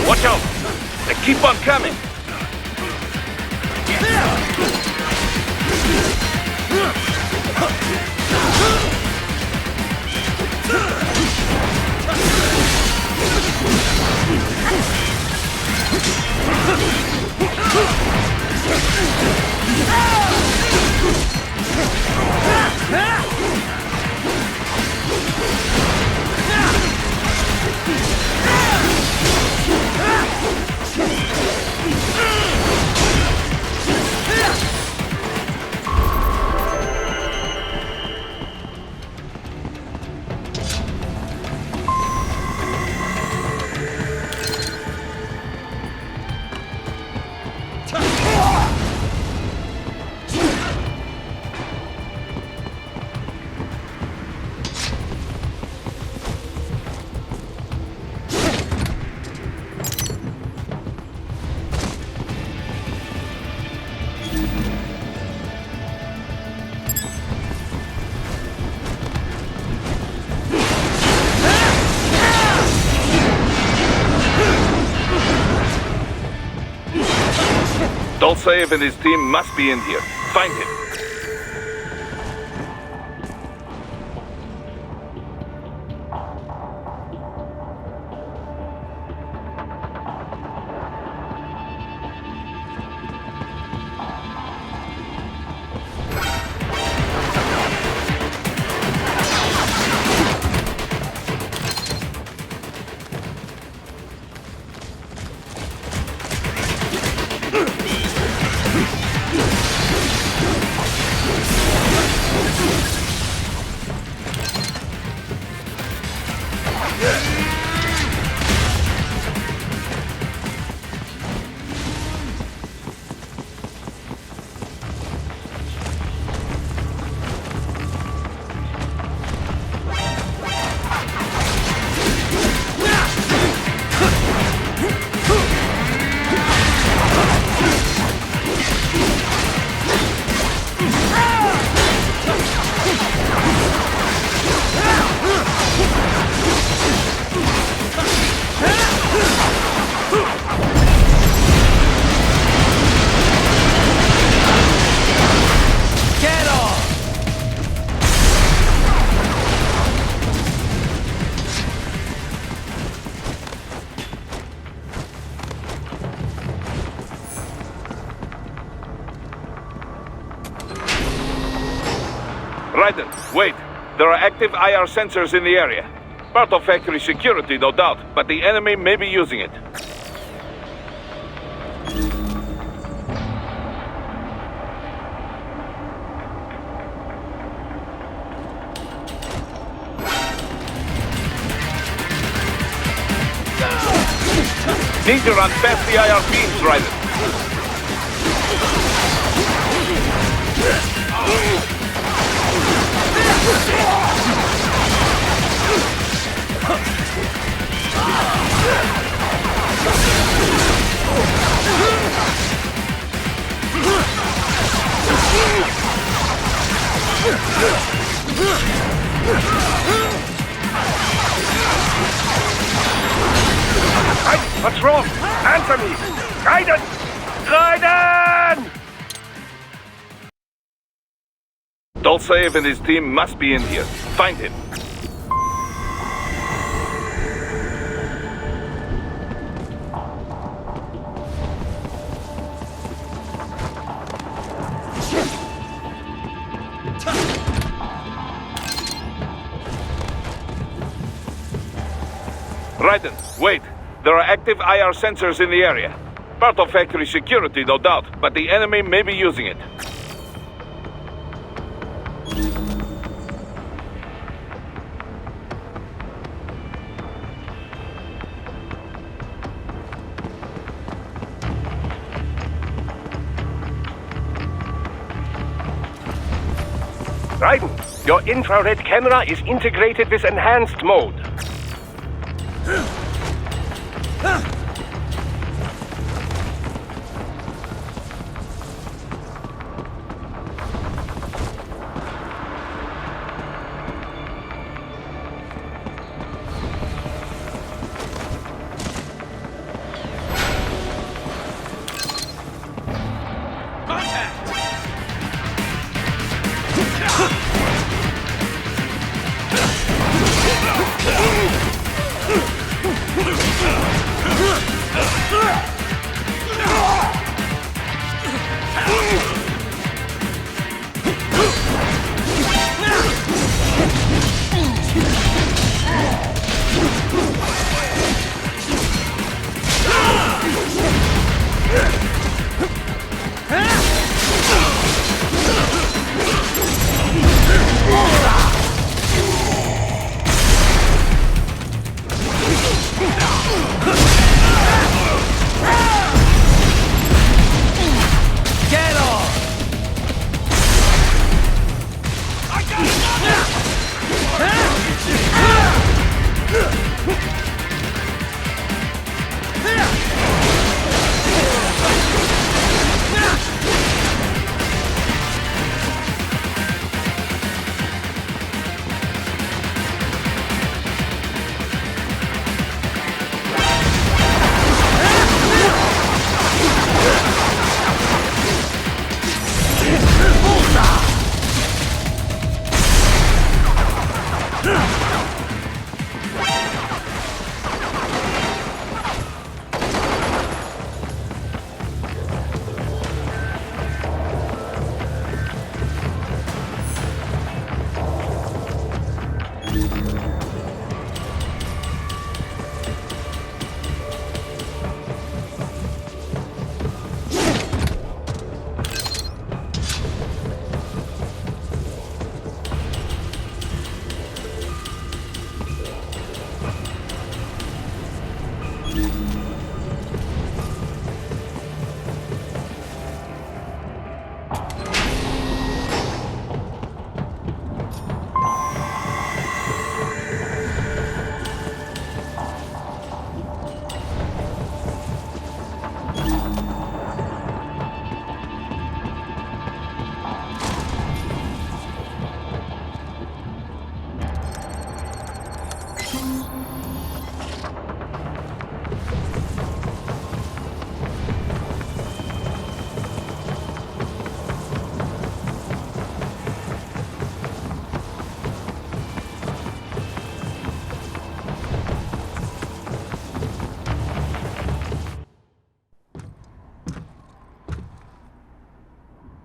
Watch out! They keep on coming! Dolcev and his team must be in here. Find him. Raiden, wait. There are active IR sensors in the area. Part of factory security, no doubt, but the enemy may be using it. Need to run past the IR beams, Raiden. Hey, what's wrong? Answer me! Raiden! Raiden! Dolsaev and his team must be in here. Find him. Raiden, wait. There are active IR sensors in the area. Part of factory security, no doubt, but the enemy may be using it. Raiden, your infrared camera is integrated with enhanced mode.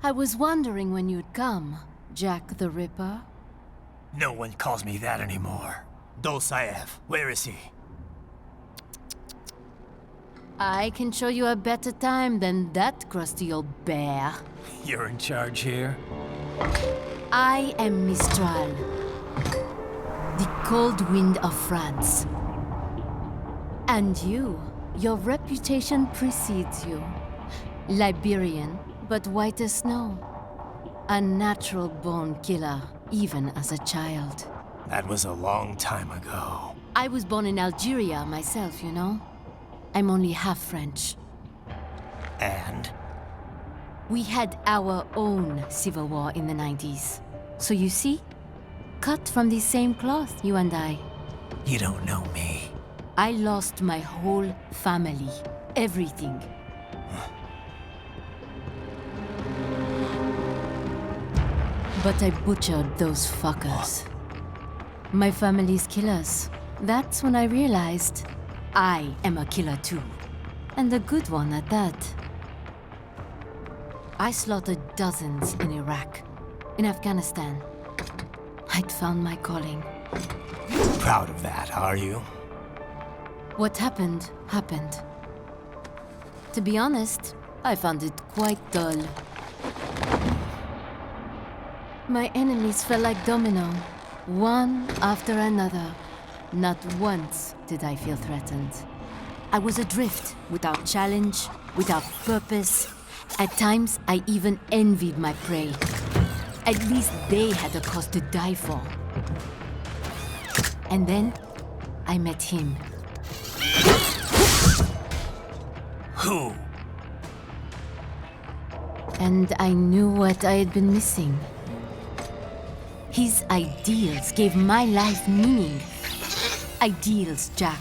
I was wondering when you'd come, Jack the Ripper. No one calls me that anymore. Dolsaev, where is he? I can show you a better time than that crusty old bear. You're in charge here? I am Mistral, the cold wind of France. And your reputation precedes you. Liberian, but white as snow. A natural-born killer, even as a child. That was a long time ago. I was born in Algeria myself, you know? I'm only half French. And? We had our own civil war in the 90s. So you see? Cut from the same cloth, you and I. You don't know me. I lost my whole family. Everything. But I butchered those fuckers. My family's killers. That's when I realized I am a killer too. And a good one at that. I slaughtered dozens in Iraq, in Afghanistan. I'd found my calling. Proud of that, are you? What happened, happened. To be honest, I found it quite dull. My enemies fell like domino, one after another. Not once did I feel threatened. I was adrift, without challenge, without purpose. At times, I even envied my prey. At least they had a cause to die for. And then, I met him. Who? And I knew what I had been missing. His ideals gave my life meaning. Ideals, Jack.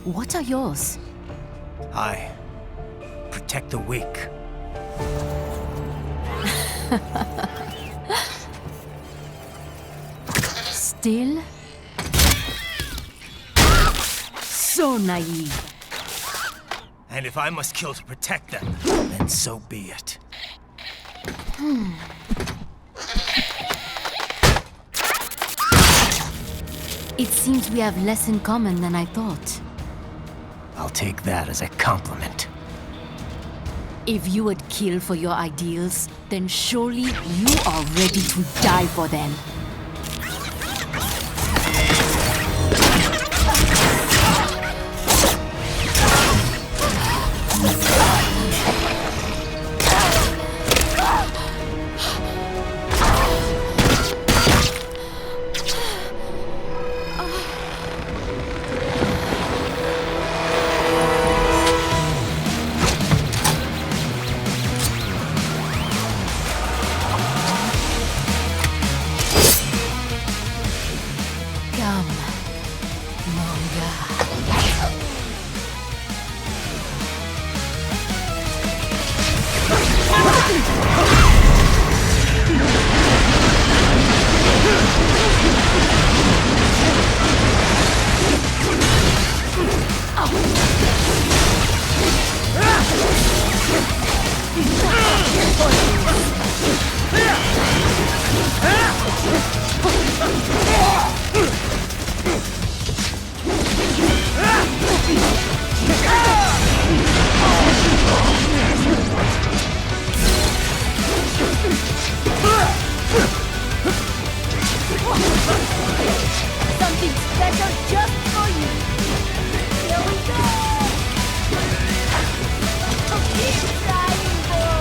What are yours? I protect the weak. Still? So naive. And if I must kill to protect them, then so be it. It seems we have less in common than I thought. I'll take that as a compliment. If you would kill for your ideals, then surely you are ready to die for them. Something special just for you. Here we go. Keep trying, boy.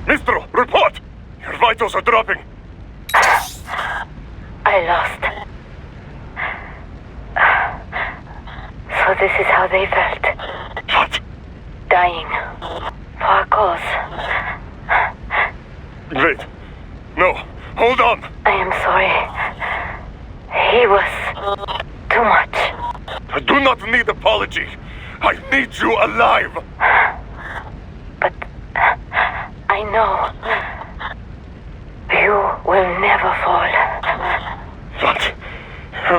Mistro, report! Your vitals are dropping. I lost. So this is how they felt. What? Dying. For a cause. Wait. No. Hold on. I am sorry. He was too much. I do not need apology. I need you alive. But I know you will never fall. What?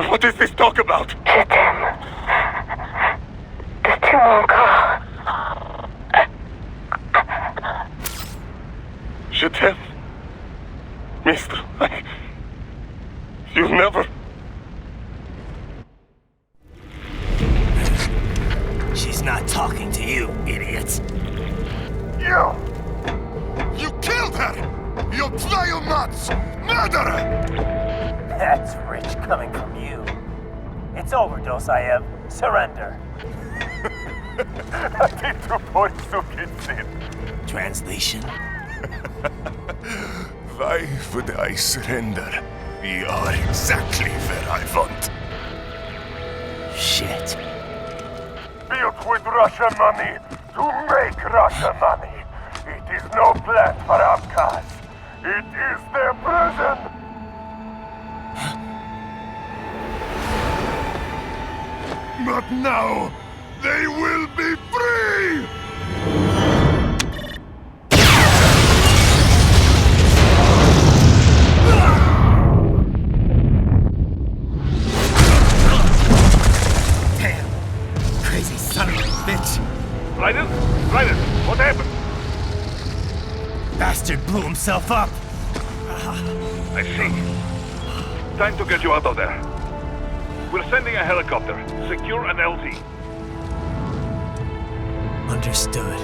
What is this talk about? Je t'aime. De tout mon corps. Je t'aime. Mister, You never... She's not talking to you, idiot. You! You killed her! You bionuts! Murderer! That's rich coming from you. It's overdose, I have. Surrender. Translation? Why would I surrender? We are exactly where I want. Shit. Built with Russian money to make Russian money. It is no plan for outcasts. It is their prison. Not now! They will be free! Damn! Crazy son of a bitch! Raiden? Raiden, what happened? Bastard blew himself up! I see. Time to get you out of there. We're sending a helicopter. Secure an LZ. Understood.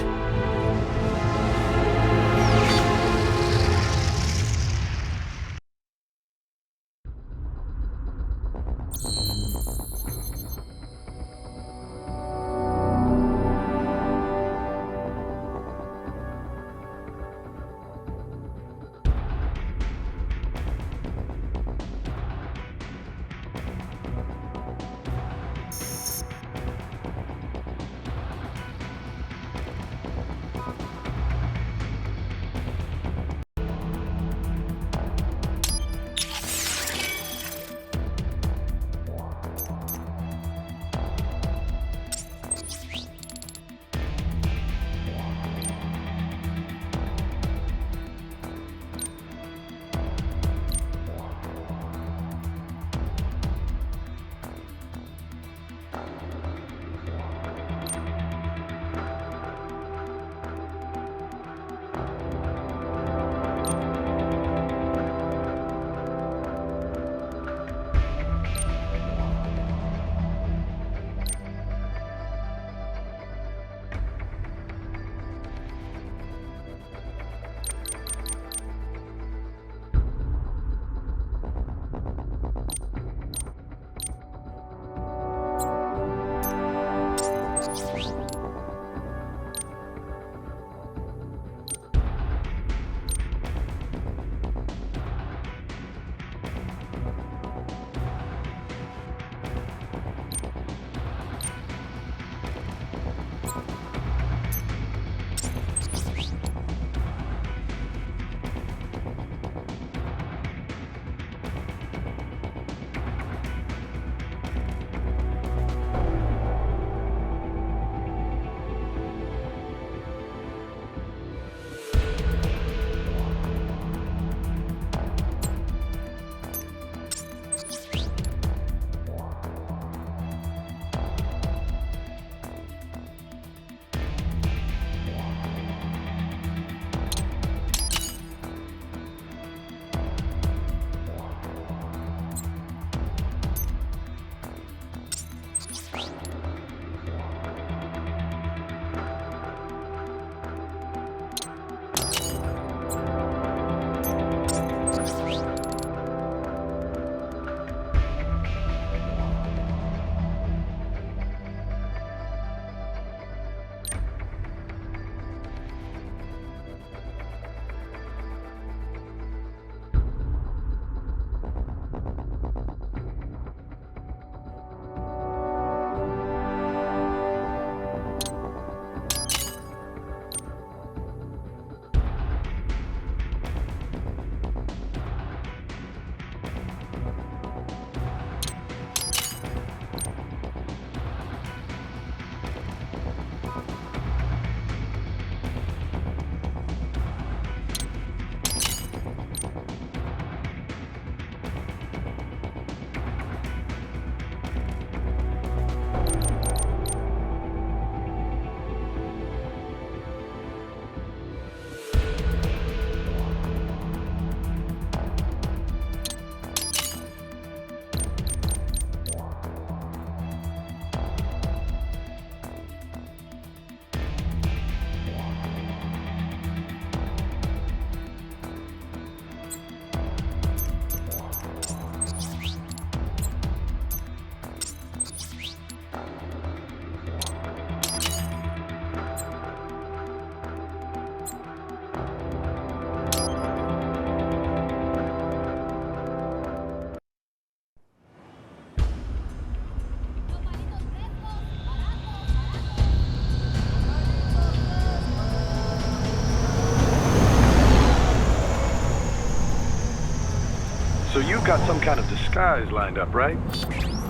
So you've got some kind of disguise lined up, right?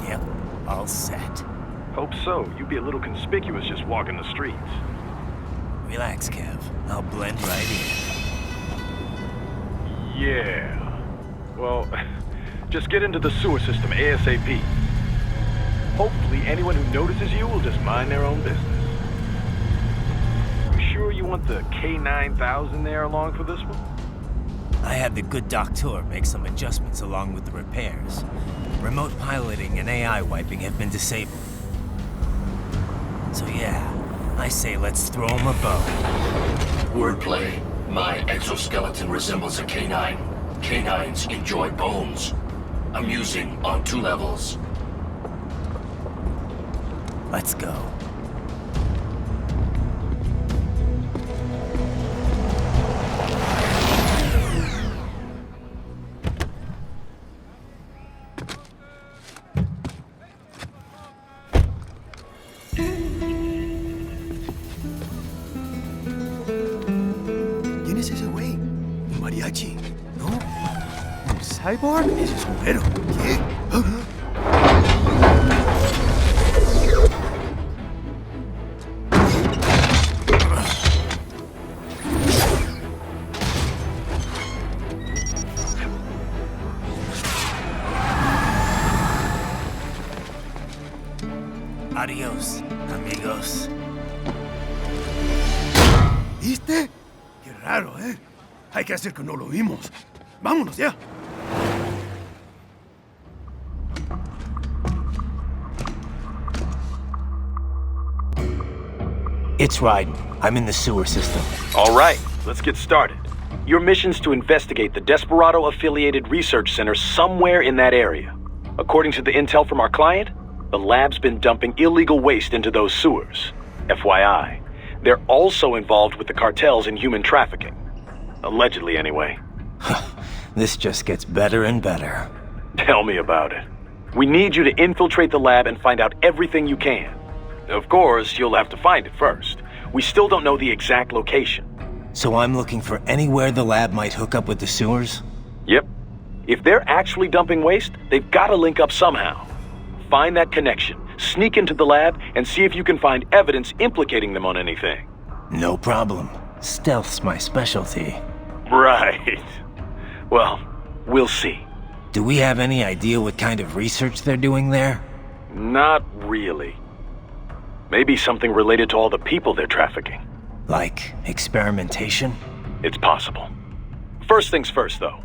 Yep, all set. Hope so. You'd be a little conspicuous just walking the streets. Relax, Kev. I'll blend right in. Yeah. Well, just get into the sewer system ASAP. Hopefully anyone who notices you will just mind their own business. You sure you want the K9000 there along for this one? I had the good doctor make some adjustments along with the repairs. Remote piloting and AI wiping have been disabled. So yeah, I say let's throw him a bone. Wordplay. My exoskeleton resembles a canine. Canines enjoy bones. Amusing on 2 levels. Let's go. ¿Quién es ese güey? ¿Un mariachi? ¿No? ¿Un cyborg? Ese es sombrero. ¿Qué? Adiós, amigos. ¿Viste? Qué raro, ¿eh? Hay que hacer que no lo vimos. Vámonos ya. It's riding. I'm in the sewer system. All right, let's get started. Your mission's to investigate the Desperado-affiliated research center somewhere in that area. According to the intel from our client, the lab's been dumping illegal waste into those sewers. FYI, they're also involved with the cartels in human trafficking. Allegedly, anyway. This just gets better and better. Tell me about it. We need you to infiltrate the lab and find out everything you can. Of course, you'll have to find it first. We still don't know the exact location. So I'm looking for anywhere the lab might hook up with the sewers? Yep. If they're actually dumping waste, they've got to link up somehow. Find that connection, sneak into the lab, and see if you can find evidence implicating them on anything. No problem. Stealth's my specialty. Right. Well, we'll see. Do we have any idea what kind of research they're doing there? Not really. Maybe something related to all the people they're trafficking. Like experimentation? It's possible. First things first, though.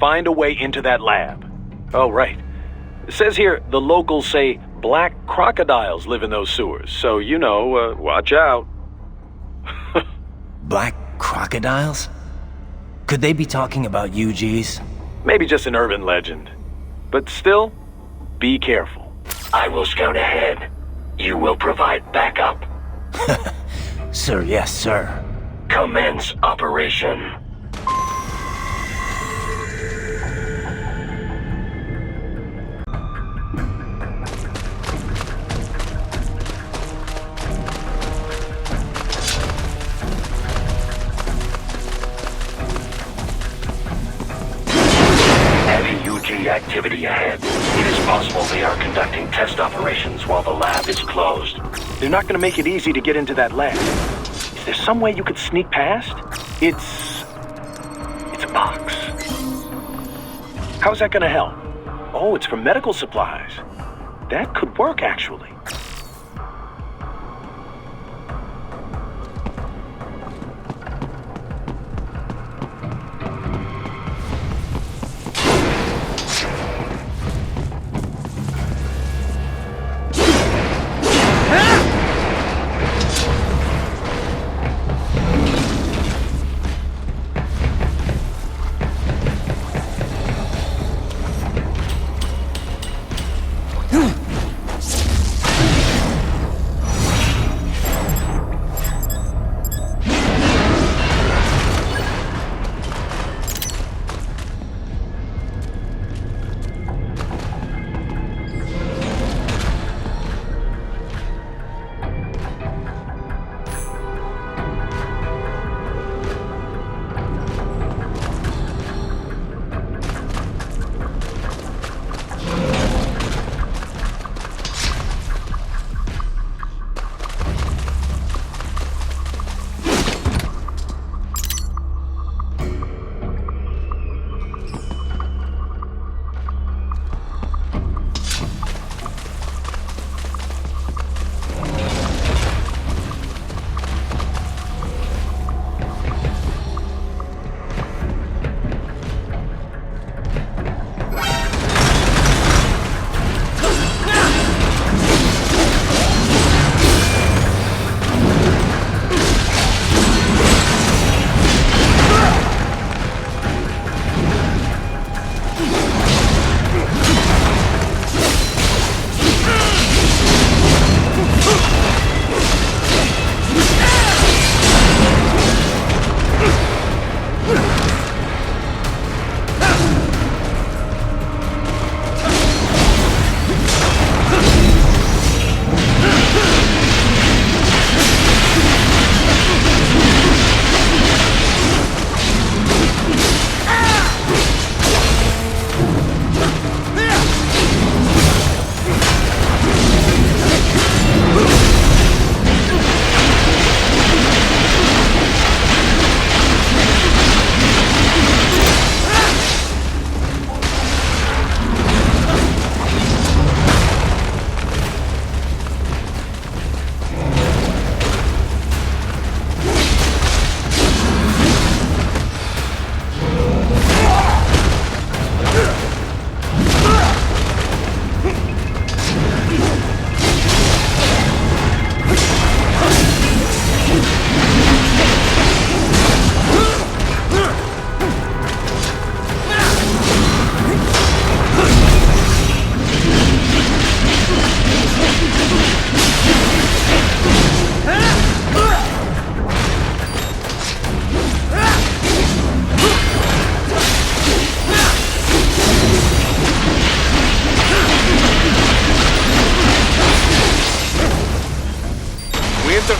Find a way into that lab. Oh, right. It says here the locals say black crocodiles live in those sewers, so, you know, watch out. Black crocodiles? Could they be talking about UGs? Maybe just an urban legend. But still, be careful. I will scout ahead. You will provide backup. Sir, yes, sir. Commence operation. Activity ahead. It is possible they are conducting test operations while the lab is closed. They're not going to make it easy to get into that lab. Is there some way you could sneak past? It's a box. How's that going to help? Oh, it's for medical supplies. That could work, actually.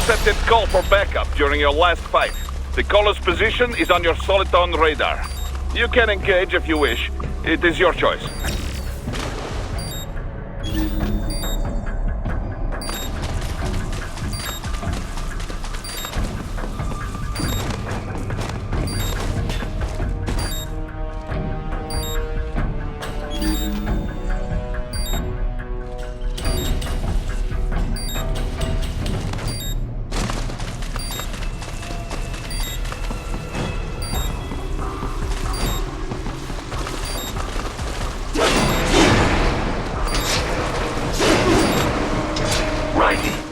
intercepted call for backup during your last fight. The caller's position is on your Soliton radar. You can engage if you wish. It is your choice.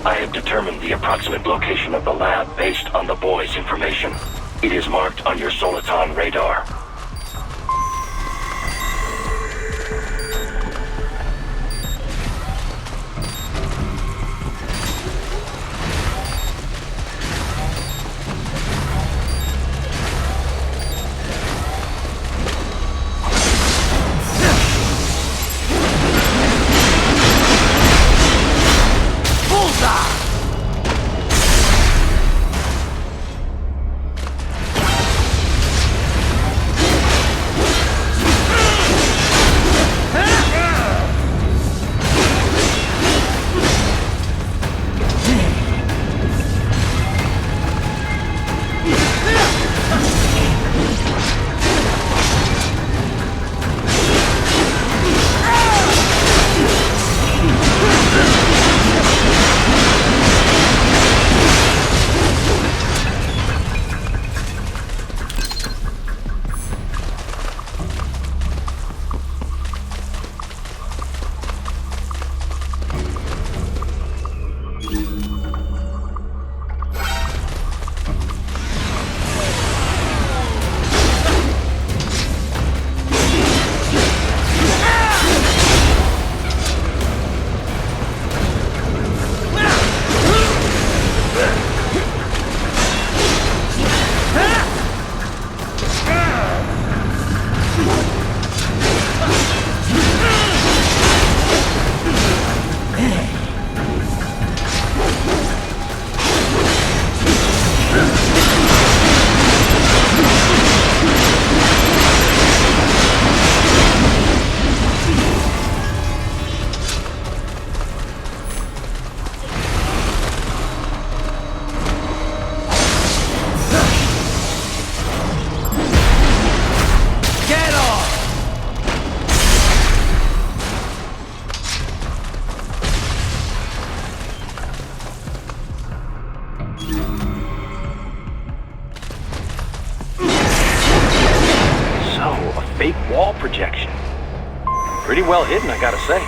I have determined the approximate location of the lab based on the boy's information. It is marked on your Soliton radar. Fake wall projection. Pretty well hidden, I gotta say.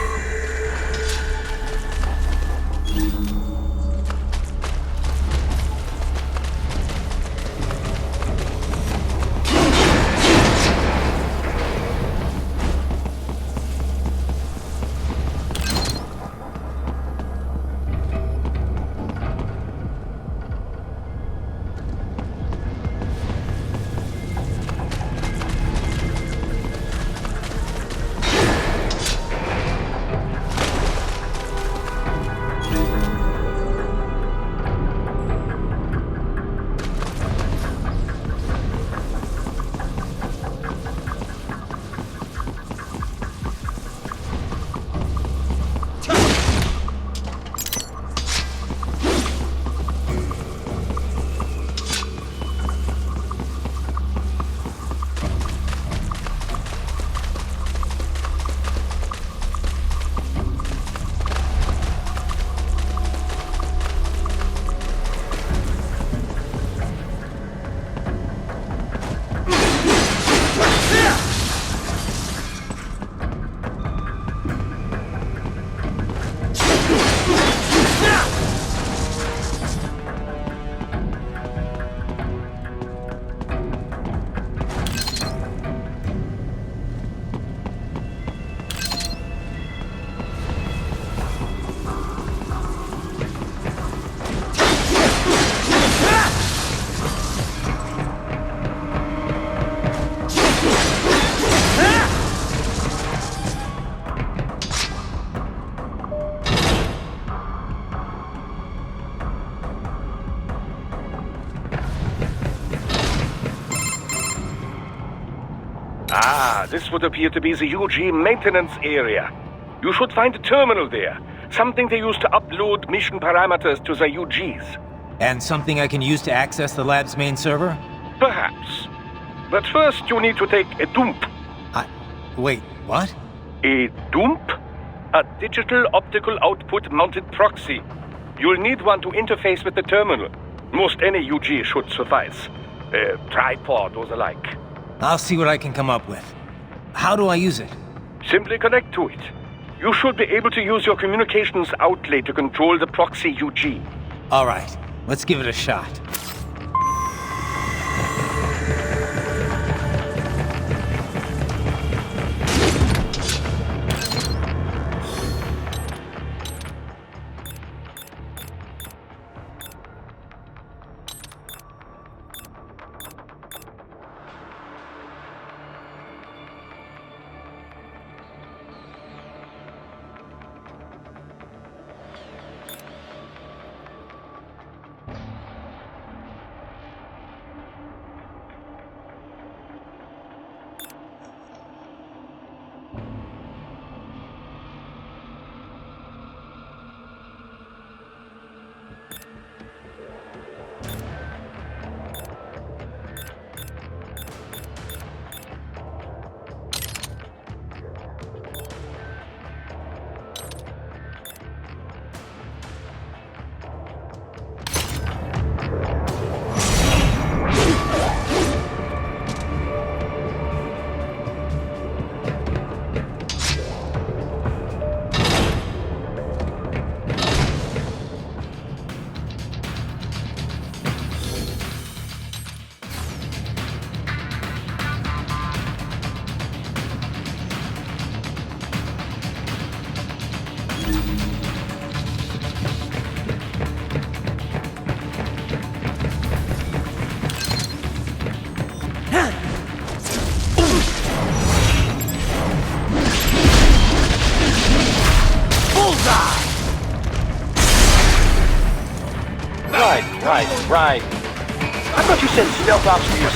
Ah, this would appear to be the UG maintenance area. You should find a terminal there. Something they use to upload mission parameters to the UGs. And something I can use to access the lab's main server? Perhaps. But first you need to take a dump. Wait, what? A dump? A digital optical output mounted proxy. You'll need one to interface with the terminal. Most any UG should suffice. A tripod or the like. I'll see what I can come up with. How do I use it? Simply connect to it. You should be able to use your communications outlay to control the proxy UG. All right, let's give it a shot. Right. I thought you said stealth ops were your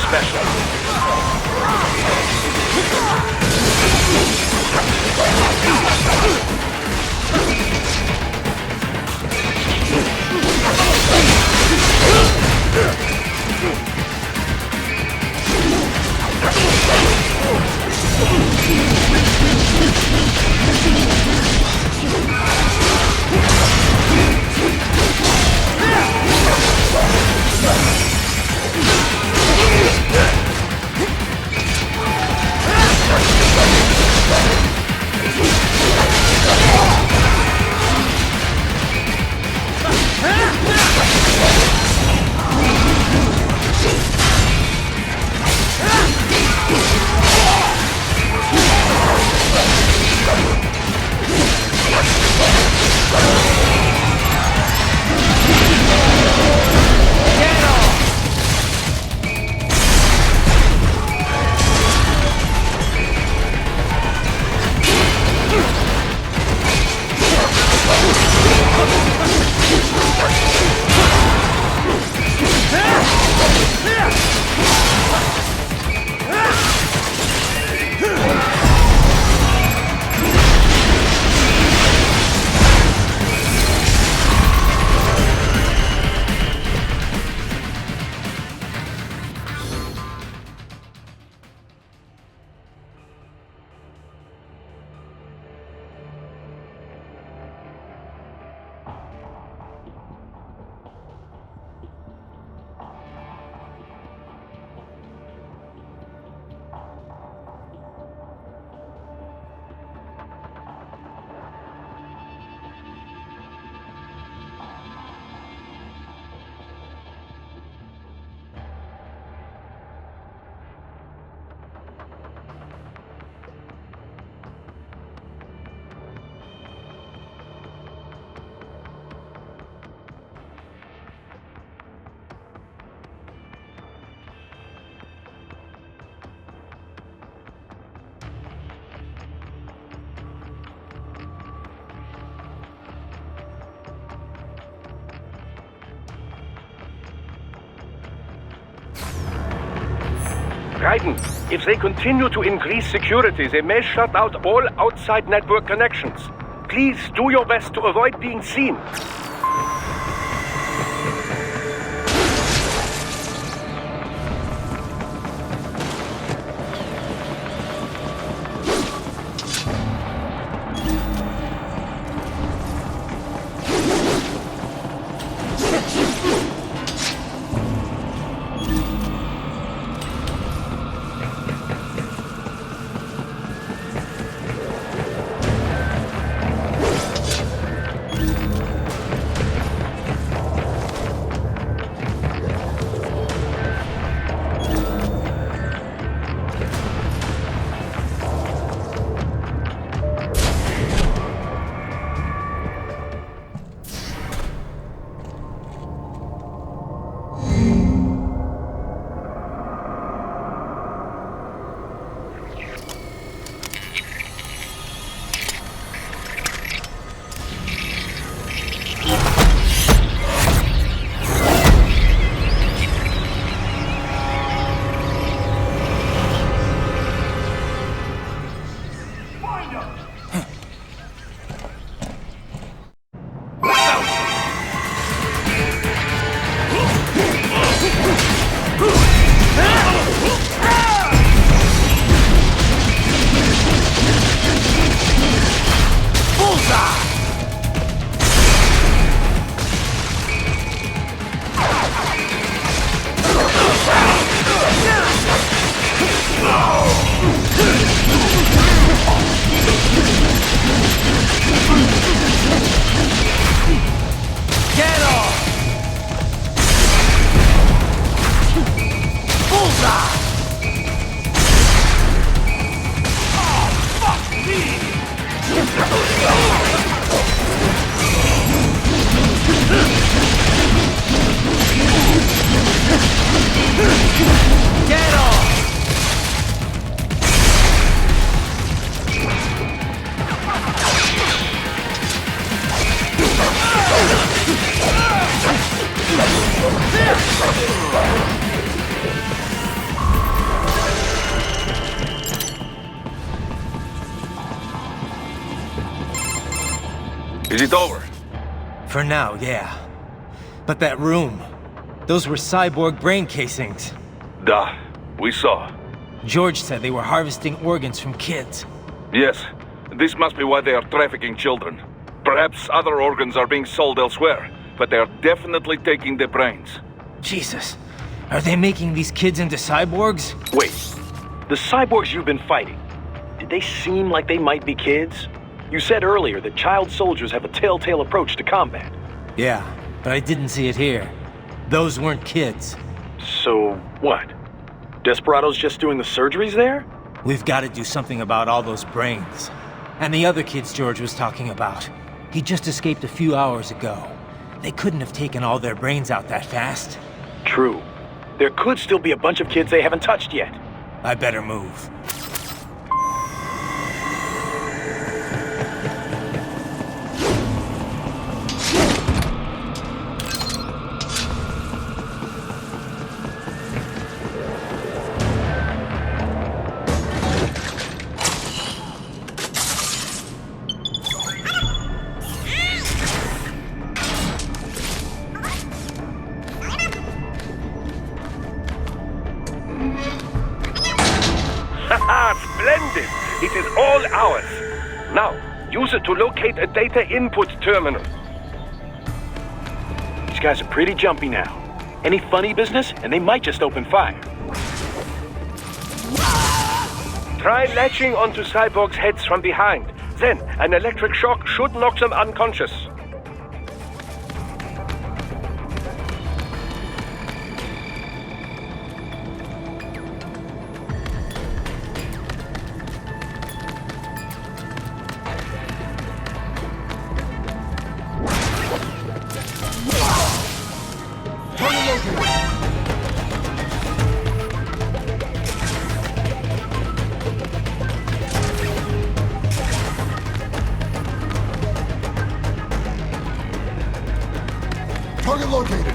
Raiden, if they continue to increase security, they may shut out all outside network connections. Please do your best to avoid being seen. Is it over? For now, yeah. But that room, those were cyborg brain casings. Duh, we saw. George said they were harvesting organs from kids. Yes, this must be why they are trafficking children. Perhaps other organs are being sold elsewhere, but they are definitely taking the brains. Jesus, are they making these kids into cyborgs? Wait, the cyborgs you've been fighting, did they seem like they might be kids? You said earlier that child soldiers have a telltale approach to combat. Yeah, but I didn't see it here. Those weren't kids. So, what? Desperado's just doing the surgeries there? We've got to do something about all those brains. And the other kids George was talking about. He just escaped a few hours ago. They couldn't have taken all their brains out that fast. True. There could still be a bunch of kids they haven't touched yet. I better move. Splendid! It is all ours. Now, use it to locate a data input terminal. These guys are pretty jumpy now. Any funny business, and they might just open fire. Try latching onto cyborgs' heads from behind. Then, an electric shock should knock them unconscious. Target located.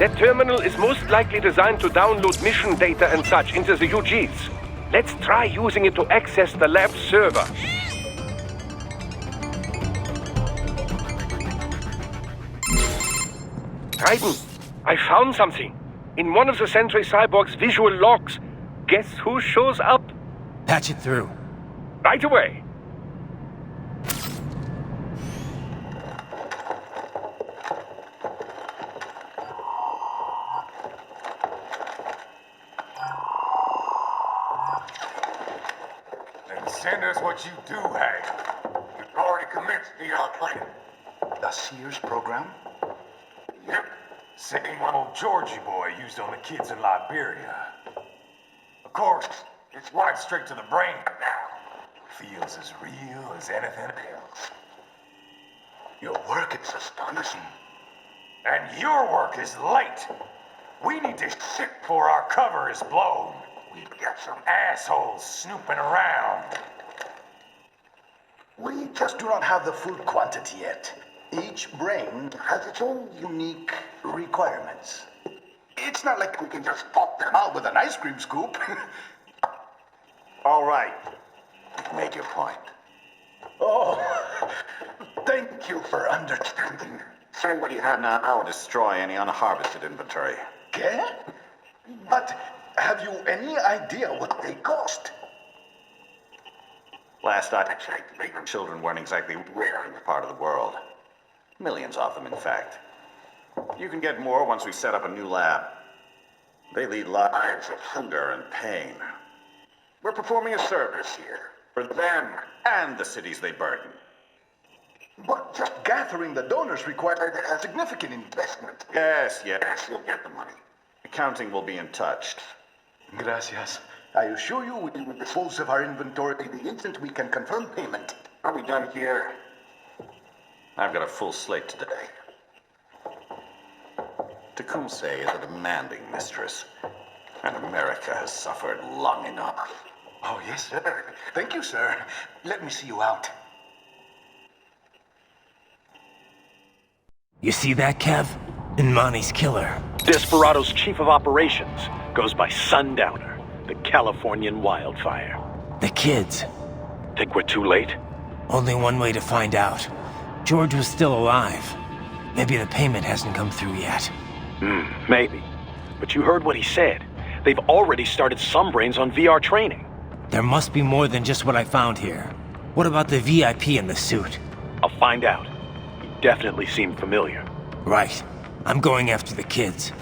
That terminal is most likely designed to download mission data and such into the UGs. Let's try using it to access the lab server. Trident, I found something. In one of the Sentry Cyborg's visual logs. Guess who shows up? Patch it through. Right away. Then send us what you do have. You've already commenced the outplanning. The Sears program? Yep. Same one old Georgie boy used on the kids in Liberia. Of course, it's right straight to the brain now. Feels as real as anything else. Your work is astonishing. And your work is late. We need to shit before our cover is blown. We've got some assholes snooping around. We just do not have the full quantity yet. Each brain has its own unique requirements. It's not like we can just pop them out with an ice cream scoop. All right. Make your point. Oh, thank you for understanding. Send what you have now, or destroy any unharvested inventory. Okay? But have you any idea what they cost? Last I checked, children weren't exactly rare in this part of the world. Millions of them, in fact. You can get more once we set up a new lab. They lead lives of hunger and pain. We're performing a service here for them and the cities they burden. But just gathering the donors required a significant investment. Yes, you'll get the money. Accounting will be in touch. Gracias. I assure you we will dispose of our inventory the instant we can confirm payment. Are we done here? I've got a full slate today. Tecumseh is a demanding mistress, and America has suffered long enough. Oh, yes, sir. Thank you, sir. Let me see you out. You see that, Kev? Imani's killer. Desperado's chief of operations goes by Sundowner, the Californian wildfire. The kids. Think we're too late? Only one way to find out. George was still alive. Maybe the payment hasn't come through yet. Maybe. But you heard what he said. They've already started some brains on VR training. There must be more than just what I found here. What about the VIP in the suit? I'll find out. He definitely seemed familiar. Right. I'm going after the kids.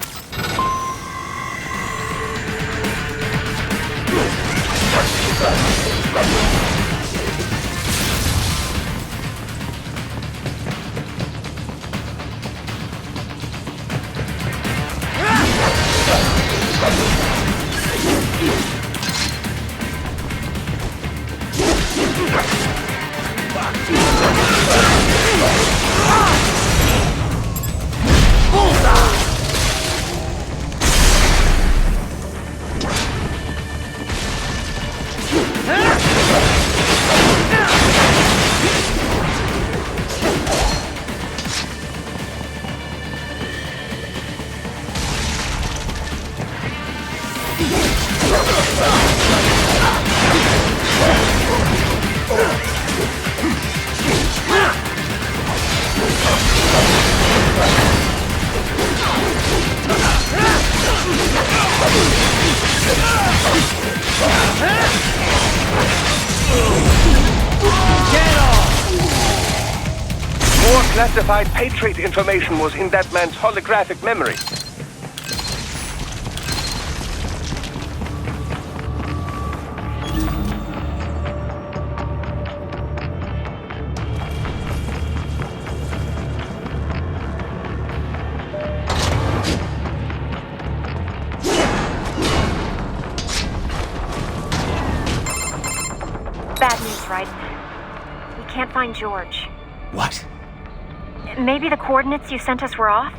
More classified Patriot information was in that man's holographic memory. Bad news, right? We can't find George. What? Maybe the coordinates you sent us were off?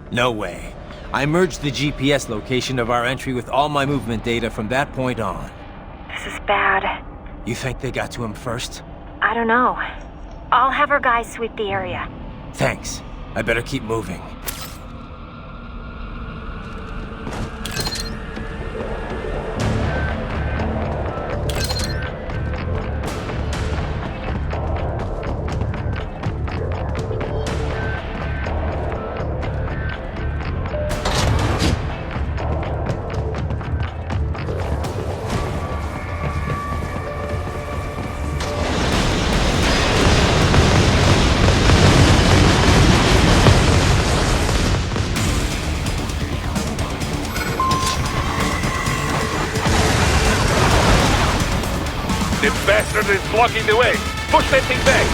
No way. I merged the GPS location of our entry with all my movement data from that point on. This is bad. You think they got to him first? I don't know. I'll have our guys sweep the area. Thanks. I better keep moving. The bastard is blocking the way! Push that thing back!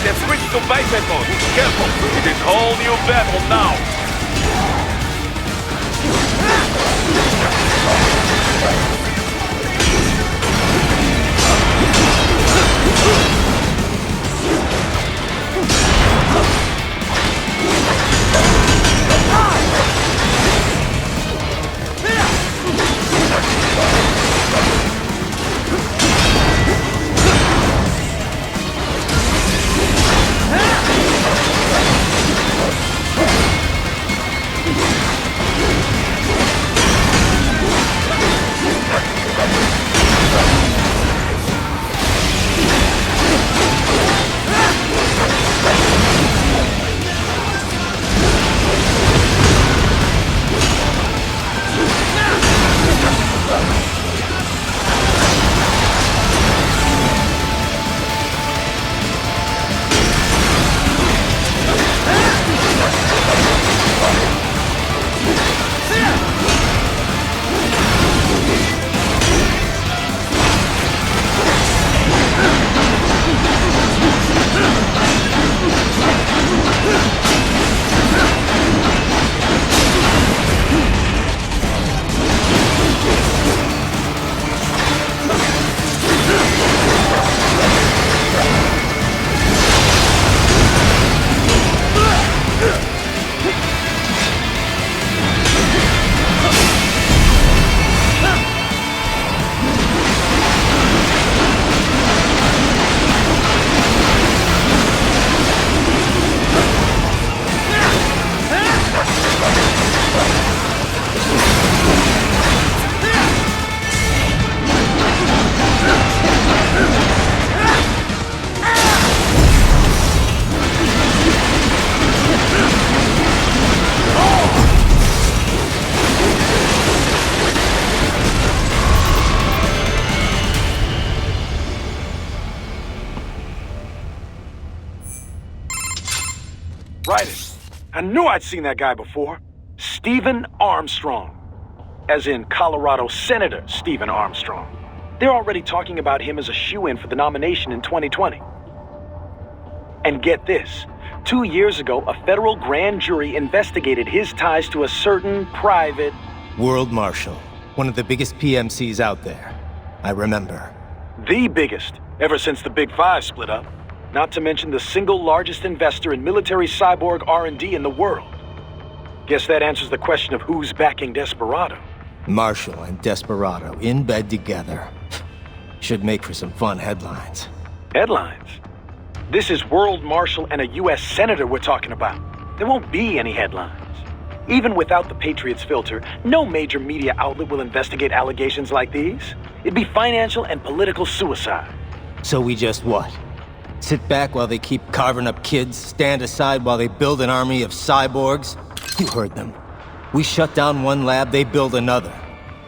They've switched to biped mode. Careful, it is whole new battle now. Right. I knew I'd seen that guy before. Stephen Armstrong. As in Colorado Senator Stephen Armstrong. They're already talking about him as a shoo-in for the nomination in 2020. And get this. 2 years ago, a federal grand jury investigated his ties to a certain private... World Marshal. One of the biggest PMCs out there. I remember. The biggest, ever since the Big Five split up. Not to mention the single largest investor in military cyborg R&D in the world. Guess that answers the question of who's backing Desperado. Marshall and Desperado in bed together. Should make for some fun headlines. Headlines? This is World Marshal and a U.S. Senator we're talking about. There won't be any headlines. Even without the Patriots filter, no major media outlet will investigate allegations like these. It'd be financial and political suicide. So we just what? Sit back while they keep carving up kids, stand aside while they build an army of cyborgs? You heard them. We shut down one lab, they build another.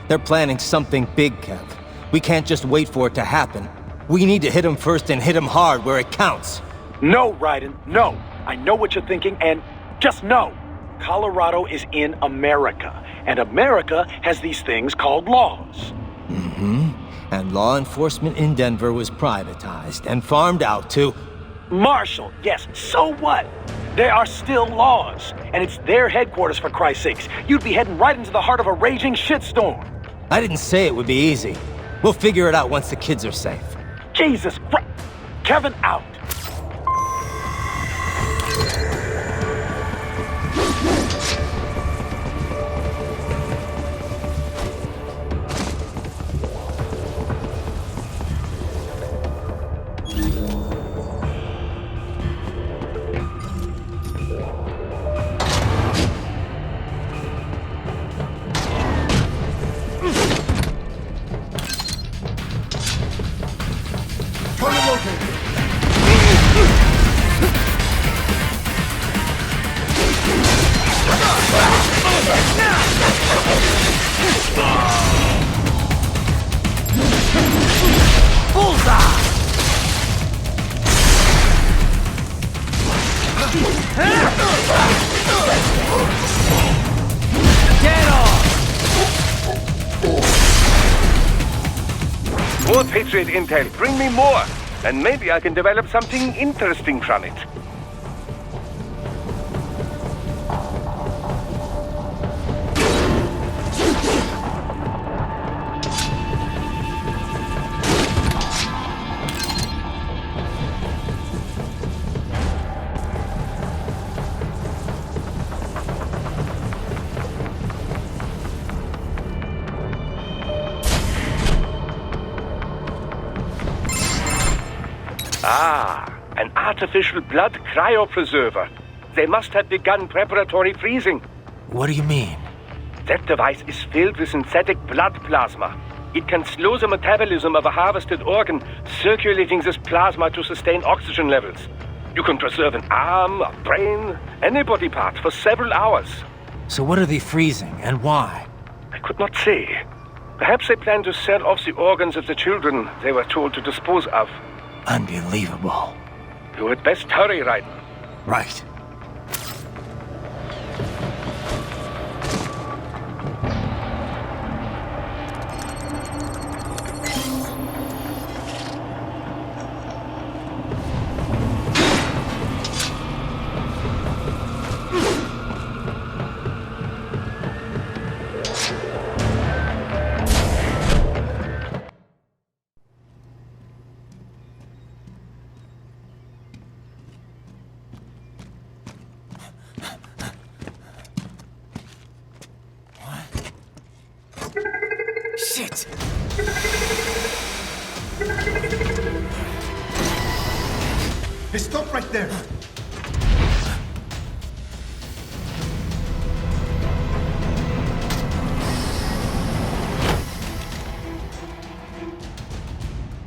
They're planning something big, Kev. We can't just wait for it to happen. We need to hit them first and hit them hard where it counts. No, Raiden, no. I know what you're thinking, and just no. Colorado is in America, and America has these things called laws. Mm-hmm. And law enforcement in Denver was privatized and farmed out to... Marshall, yes, so what? There are still laws, and it's their headquarters for Christ's sakes. You'd be heading right into the heart of a raging shitstorm. I didn't say it would be easy. We'll figure it out once the kids are safe. Jesus Christ. Kevin out. Bullseye! Get off! More Patriot intel. Bring me more. And maybe I can develop something interesting from it. An artificial blood cryopreserver. They must have begun preparatory freezing. What do you mean? That device is filled with synthetic blood plasma. It can slow the metabolism of a harvested organ, circulating this plasma to sustain oxygen levels. You can preserve an arm, a brain, any body part for several hours. So what are they freezing, and why? I could not say. Perhaps they plan to sell off the organs of the children they were told to dispose of. Unbelievable. You had best hurry, Raiden. Right. Shit! Hey, stop right there!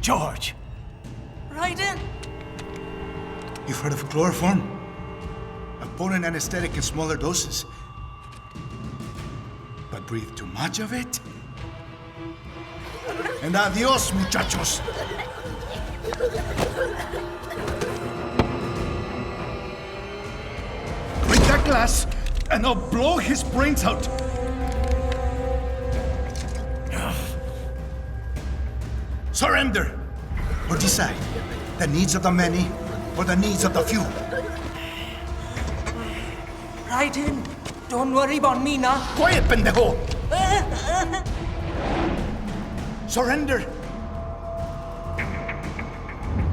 George! Raiden! You've heard of chloroform? A potent anesthetic in smaller doses. But breathe too much of it? And adios, muchachos! Break that glass, and I'll blow his brains out! Surrender! Or decide, the needs of the many, or the needs of the few. Raiden, don't worry about me now. Quiet, pendejo! Surrender!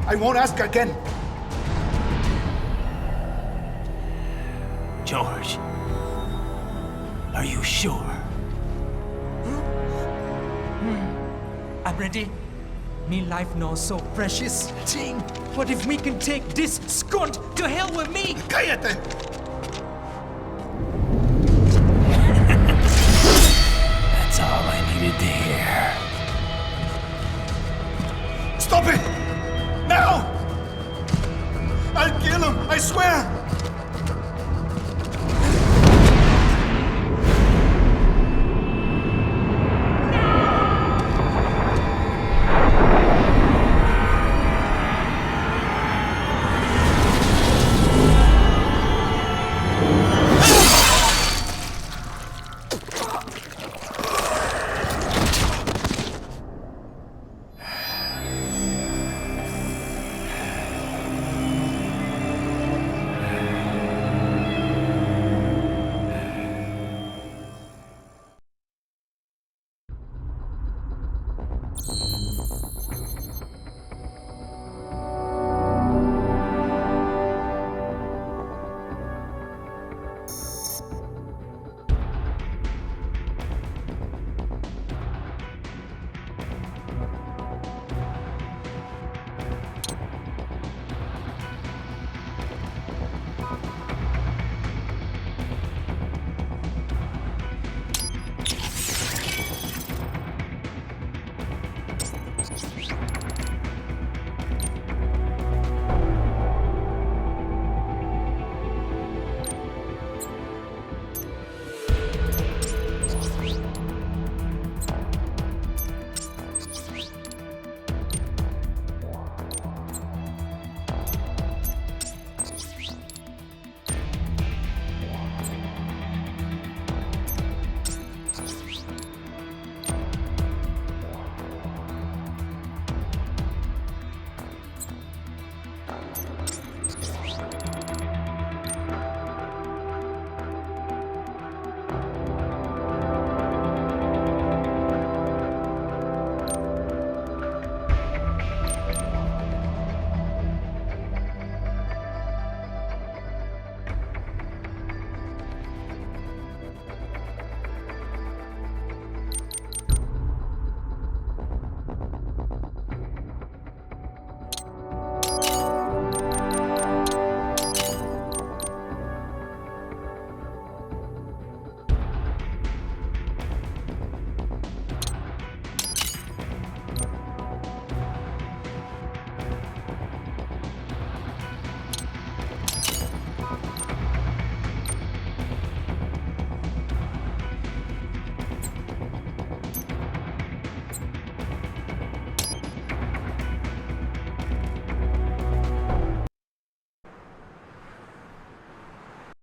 I won't ask again. George, are you sure? I'm ready. Me life now so precious. Ting, what if we can take this skunt to hell with me? Cállate!